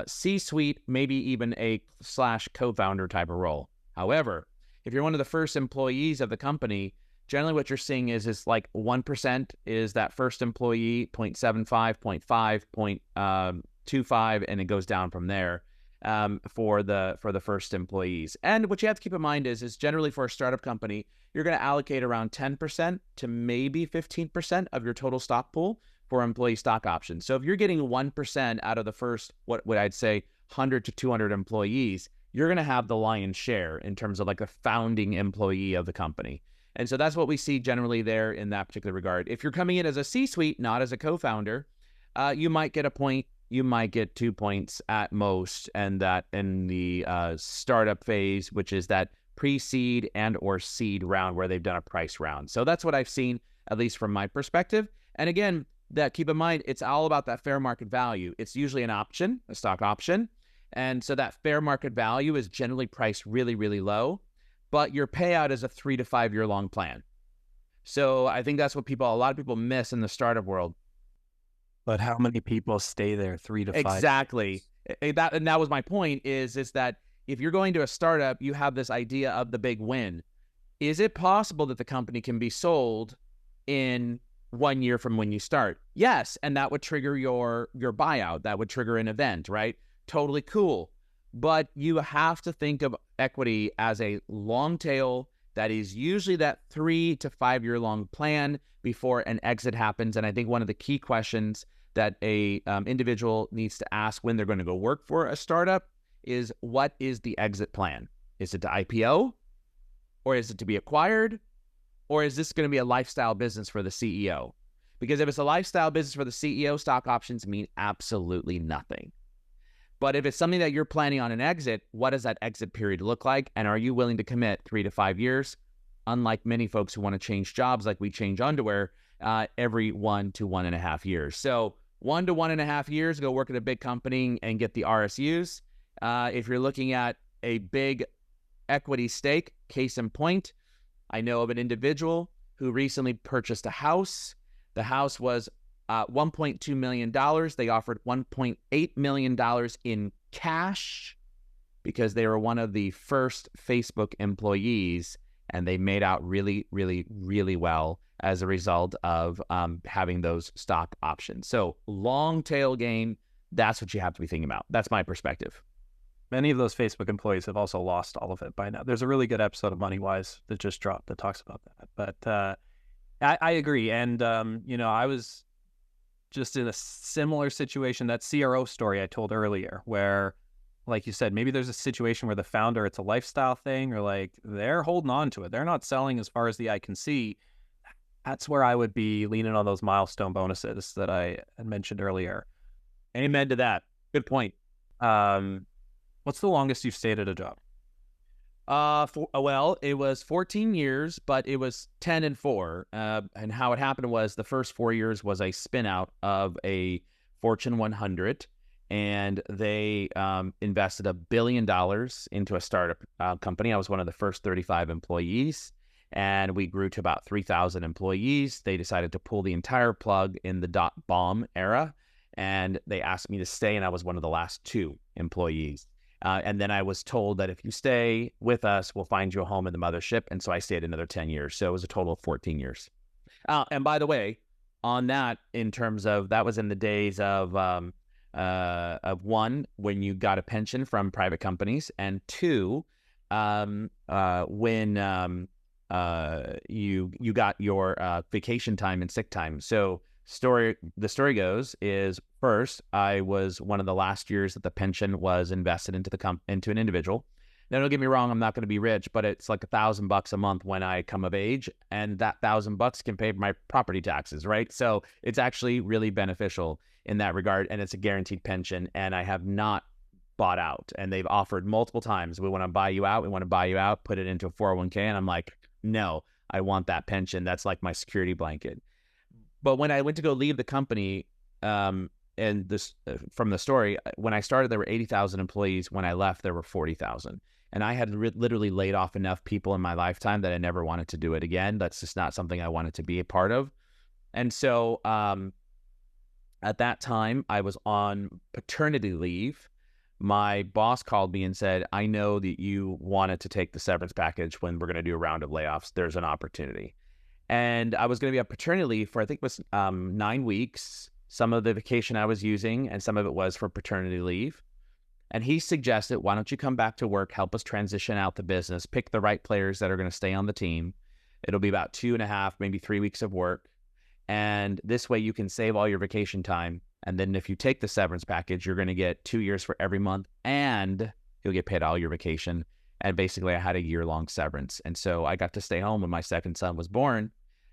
C-suite, maybe even a / co-founder type of role. However, if you're one of the first employees of the company, generally what you're seeing is like 1% is that first employee, 0.75, 0.5, 0.25, and it goes down from there. For the first employees. And what you have to keep in mind is generally for a startup company, you're going to allocate around 10% to maybe 15% of your total stock pool for employee stock options. So if you're getting 1% out of the first, what would I'd say 100 to 200 employees, you're going to have the lion's share in terms of like a founding employee of the company. And so that's what we see generally there in that particular regard. If you're coming in as a C-suite, not as a co-founder, you might get a point. You might get 2 points at most, and that in the startup phase, which is that pre-seed and or seed round where they've done a price round. So that's what I've seen, at least from my perspective. And again, that keep in mind, it's all about that fair market value. It's usually an option, a stock option. And so that fair market value is generally priced really, really low, but your payout is a 3 to 5 year long plan. So I think that's what a lot of people miss in the startup world. But how many people stay there 3 to 5? Exactly. That was my point is that if you're going to a startup, you have this idea of the big win. Is it possible that the company can be sold in 1 year from when you start? Yes. And that would trigger your buyout. That would trigger an event, right? Totally cool. But you have to think of equity as a long tail that is usually that 3 to 5 year long plan before an exit happens. And I think one of the key questions that a individual needs to ask when they're going to go work for a startup is, what is the exit plan? Is it to IPO? Or is it to be acquired? Or is this going to be a lifestyle business for the CEO? Because if it's a lifestyle business for the CEO, stock options mean absolutely nothing. But if it's something that you're planning on an exit, what does that exit period look like? And are you willing to commit 3 to 5 years? Unlike many folks who want to change jobs like we change underwear every 1 to 1.5 years. So 1 to 1.5 years, go work at a big company and get the RSUs. If you're looking at a big equity stake, case in point, I know of an individual who recently purchased a house. The house was $1.2 million. They offered $1.8 million in cash because they were one of the first Facebook employees, and they made out really, really, really well as a result of having those stock options. So long tail game, that's what you have to be thinking about. That's my perspective. Many of those Facebook employees have also lost all of it by now. There's a really good episode of MoneyWise that just dropped that talks about that. But I agree. And, I was just in a similar situation, that CRO story I told earlier, where, like you said, maybe there's a situation where the founder, it's a lifestyle thing, or like they're holding on to it. They're not selling as far as the eye can see. That's where I would be leaning on those milestone bonuses that I had mentioned earlier. Amen to that. Good point. What's the longest you've stayed at a job? Well, it was 14 years, but it was 10 and 4. And how it happened was the first 4 years was a spin out of a Fortune 100. and they invested $1 billion into a startup company. I was one of the first 35 employees, and we grew to about 3,000 employees. They decided to pull the entire plug in the .bomb era, and they asked me to stay, and I was one of the last 2 employees. And then I was told that if you stay with us, we'll find you a home in the mothership. And so I stayed another 10 years. So it was a total of 14 years. And by the way, on that, in terms of, that was in the days of one, when you got a pension from private companies, and 2, when you got your vacation time and sick time. So the story goes is, first, I was one of the last years that the pension was invested into into an individual. Now, don't get me wrong, I'm not going to be rich, but it's like $1,000 a month when I come of age, and that $1,000 can pay my property taxes, right? So it's actually really beneficial in that regard, and it's a guaranteed pension, and I have not bought out. And they've offered multiple times, we want to buy you out, put it into a 401k, and I'm like, no, I want that pension. That's like my security blanket. But when I went to go leave the company, and this from the story, when I started, there were 80,000 employees. When I left, there were 40,000. And I had literally laid off enough people in my lifetime that I never wanted to do it again. That's just not something I wanted to be a part of. And so at that time, I was on paternity leave. My boss called me and said, I know that you wanted to take the severance package when we're going to do a round of layoffs. There's an opportunity. And I was going to be on paternity leave for, I think it was 9 weeks. Some of the vacation I was using, and some of it was for paternity leave. And he suggested, why don't you come back to work, help us transition out the business, pick the right players that are going to stay on the team. It'll be about 2.5, maybe 3 weeks of work. And this way you can save all your vacation time. And then if you take the severance package, you're going to get 2 years for every month, and you'll get paid all your vacation. And basically I had a year-long severance. And so I got to stay home when my second son was born.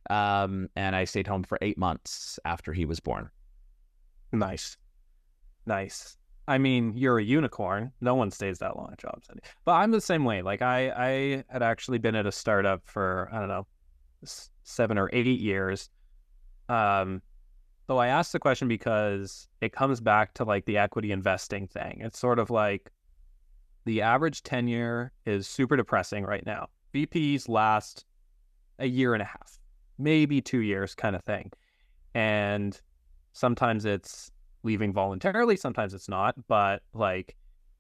And I stayed home for 8 months after he was born. Nice. I mean, you're a unicorn. No one stays that long at jobs. But I'm the same way. Like I had actually been at a startup for, I don't know, 7 or 8 years. Though I asked the question because it comes back to like the equity investing thing. It's sort of like the average tenure is super depressing right now. VPs last a year and a half, maybe 2 years kind of thing. And sometimes it's leaving voluntarily, sometimes it's not. But like,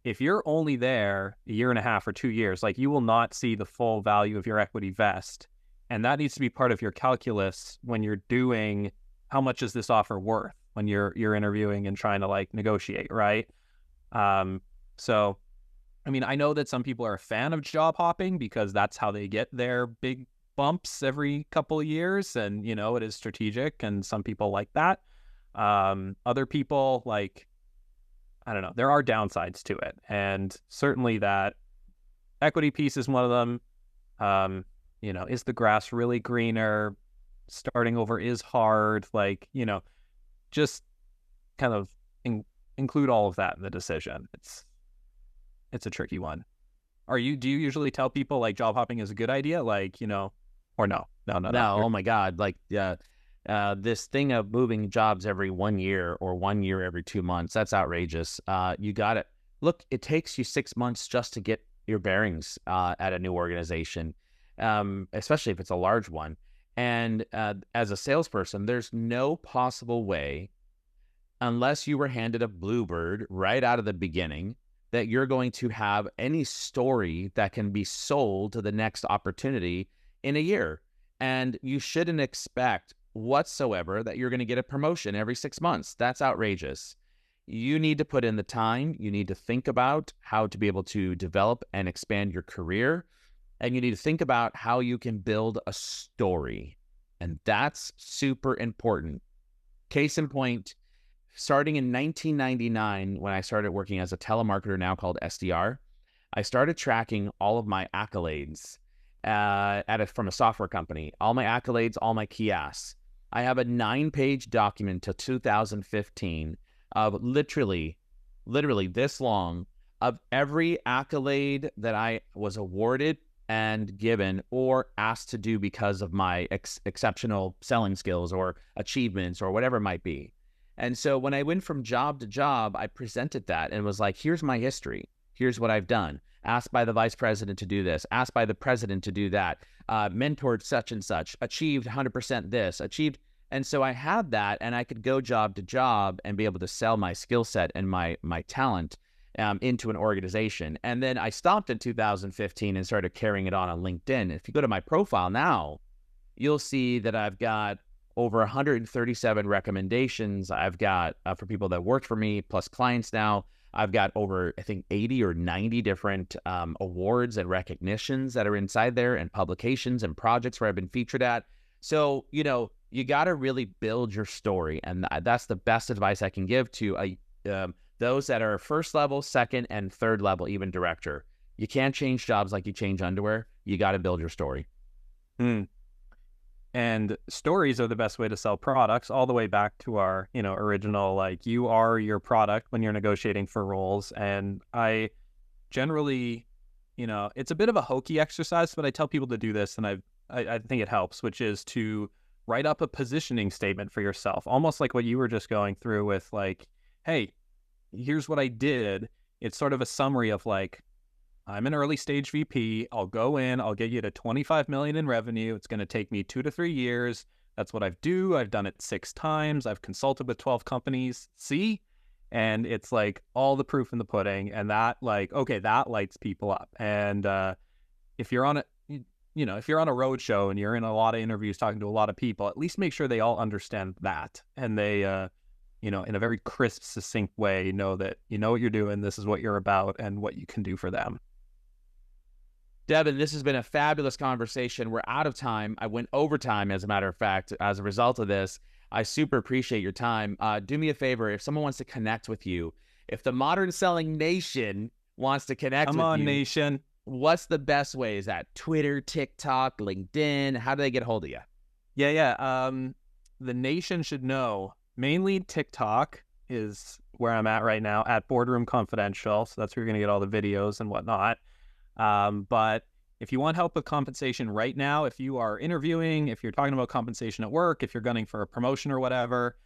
if you're only there a year and a half or 2 years, like you will not see the full value of your equity vest. And that needs to be part of your calculus when you're doing how much is this offer worth when you're interviewing and trying to like negotiate, right? So, I mean, I know that some people are a fan of job hopping because that's how they get their big bumps every couple of years, and you know, it is strategic, and some people like that. Other people, like, I don't know, there are downsides to it, and certainly that equity piece is one of them. You know, is the grass really greener? Starting over is hard. Like, you know, just kind of include all of that in the decision. It's a tricky one. Do you usually tell people like job hopping is a good idea? Like, you know, or no? Oh my God. Like, this thing of moving jobs every 1 year or 1 year every 2 months, that's outrageous. You got it. Look, it takes you 6 months just to get your bearings at a new organization, especially if it's a large one. And as a salesperson, there's no possible way, unless you were handed a bluebird right out of the beginning, that you're going to have any story that can be sold to the next opportunity in a year. And you shouldn't expect whatsoever that you're going to get a promotion every 6 months. That's outrageous. You need to put in the time. You need to think about how to be able to develop and expand your career. And you need to think about how you can build a story. And that's super important. Case in point, starting in 1999, when I started working as a telemarketer, now called SDR, I started tracking all of my accolades from a software company. All my accolades, all my key asks. I have a 9-page document to 2015 of literally this long of every accolade that I was awarded and given or asked to do because of my exceptional selling skills or achievements or whatever it might be. And so when I went from job to job, I presented that and was like, here's my history. Here's what I've done. Asked by the vice president to do this. Asked by the president to do that. Mentored such and such. Achieved 100% this. Achieved. And so I had that, and I could go job to job and be able to sell my skill set and my talent into an organization. And then I stopped in 2015 and started carrying it on LinkedIn. If you go to my profile now, you'll see that I've got over 137 recommendations. I've got for people that worked for me, plus clients now. I've got over, I think, 80 or 90 different awards and recognitions that are inside there, and publications and projects where I've been featured at. So, you got to really build your story. And that's the best advice I can give to those that are first level, second, and third level, even director. You can't change jobs like you change underwear. You got to build your story. And stories are the best way to sell products, all the way back to our, original, like, you are your product when you're negotiating for roles. And I generally, it's a bit of a hokey exercise, but I tell people to do this, and I think it helps, which is to write up a positioning statement for yourself, almost like what you were just going through with, like, hey, here's what I did. It's sort of a summary of, like, I'm an early stage VP. I'll go in, I'll get you to 25 million in revenue. It's going to take me 2 to 3 years. That's what I've done it 6 times. I've consulted with 12 companies. See? And it's like all the proof in the pudding. And that, like, okay, that lights people up. And if you're on a, if you're on a road show and you're in a lot of interviews talking to a lot of people, at least make sure they all understand that. And they, in a very crisp, succinct way, know that you know what you're doing, this is what you're about, and what you can do for them. Devon, this has been a fabulous conversation. We're out of time. I went overtime, as a matter of fact, as a result of this. I super appreciate your time. Do me a favor. If someone wants to connect with you, if the Modern Selling Nation wants to connect with you. Come on, Nation. What's the best way? Is that Twitter, TikTok, LinkedIn? How do they get a hold of you? Yeah. The Nation should know. Mainly TikTok is where I'm at right now, at Boardroom Confidential. So that's where you're going to get all the videos and whatnot. But if you want help with compensation right now, if you are interviewing, if you're talking about compensation at work, if you're gunning for a promotion or whatever,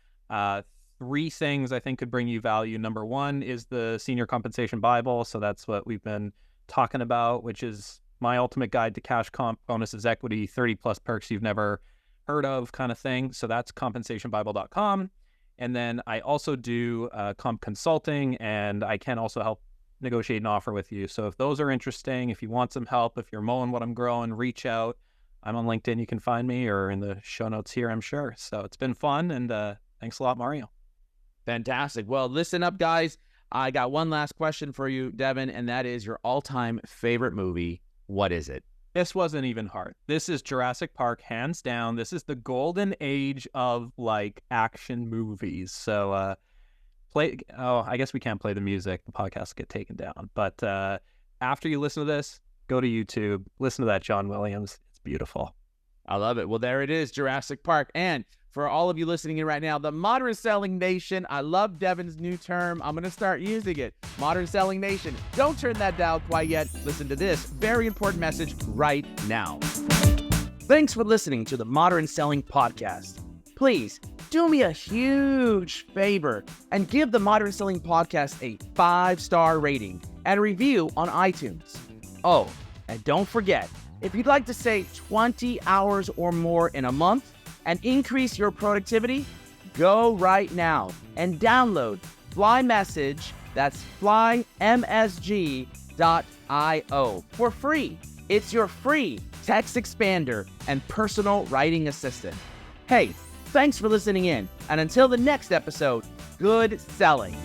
3 things I think could bring you value. Number 1 is the Senior Compensation Bible. So that's what we've been talking about, which is my ultimate guide to cash comp, bonuses, equity, 30 plus perks you've never heard of, kind of thing. So that's compensationbible.com. And then I also do comp consulting, and I can also help negotiate an offer with you. So if those are interesting, if you want some help, if you're mowing what I'm growing, reach out. I'm on LinkedIn. You can find me, or in the show notes here, I'm sure. So it's been fun, and thanks a lot, Mario. Fantastic. Well, listen up, guys. I got one last question for you, Devon, and that is your all-time favorite movie. What is it? This wasn't even hard. This is Jurassic Park, hands down. This is the golden age of, like, action movies. So I guess we can't play the music. The podcast will get taken down. But after you listen to this, go to YouTube, listen to that John Williams. It's beautiful. I love it. Well, there it is, Jurassic Park. And for all of you listening in right now, the Modern Selling Nation, I love Devon's new term. I'm going to start using it. Modern Selling Nation. Don't turn that dial quite yet. Listen to this very important message right now. Thanks for listening to the Modern Selling Podcast. Please do me a huge favor and give the Modern Selling Podcast a 5-star rating and review on iTunes. Oh, and don't forget, if you'd like to save 20 hours or more in a month and increase your productivity, go right now and download FlyMessage, that's flymsg.io, for free. It's your free text expander and personal writing assistant. Hey, thanks for listening in, and until the next episode, good selling.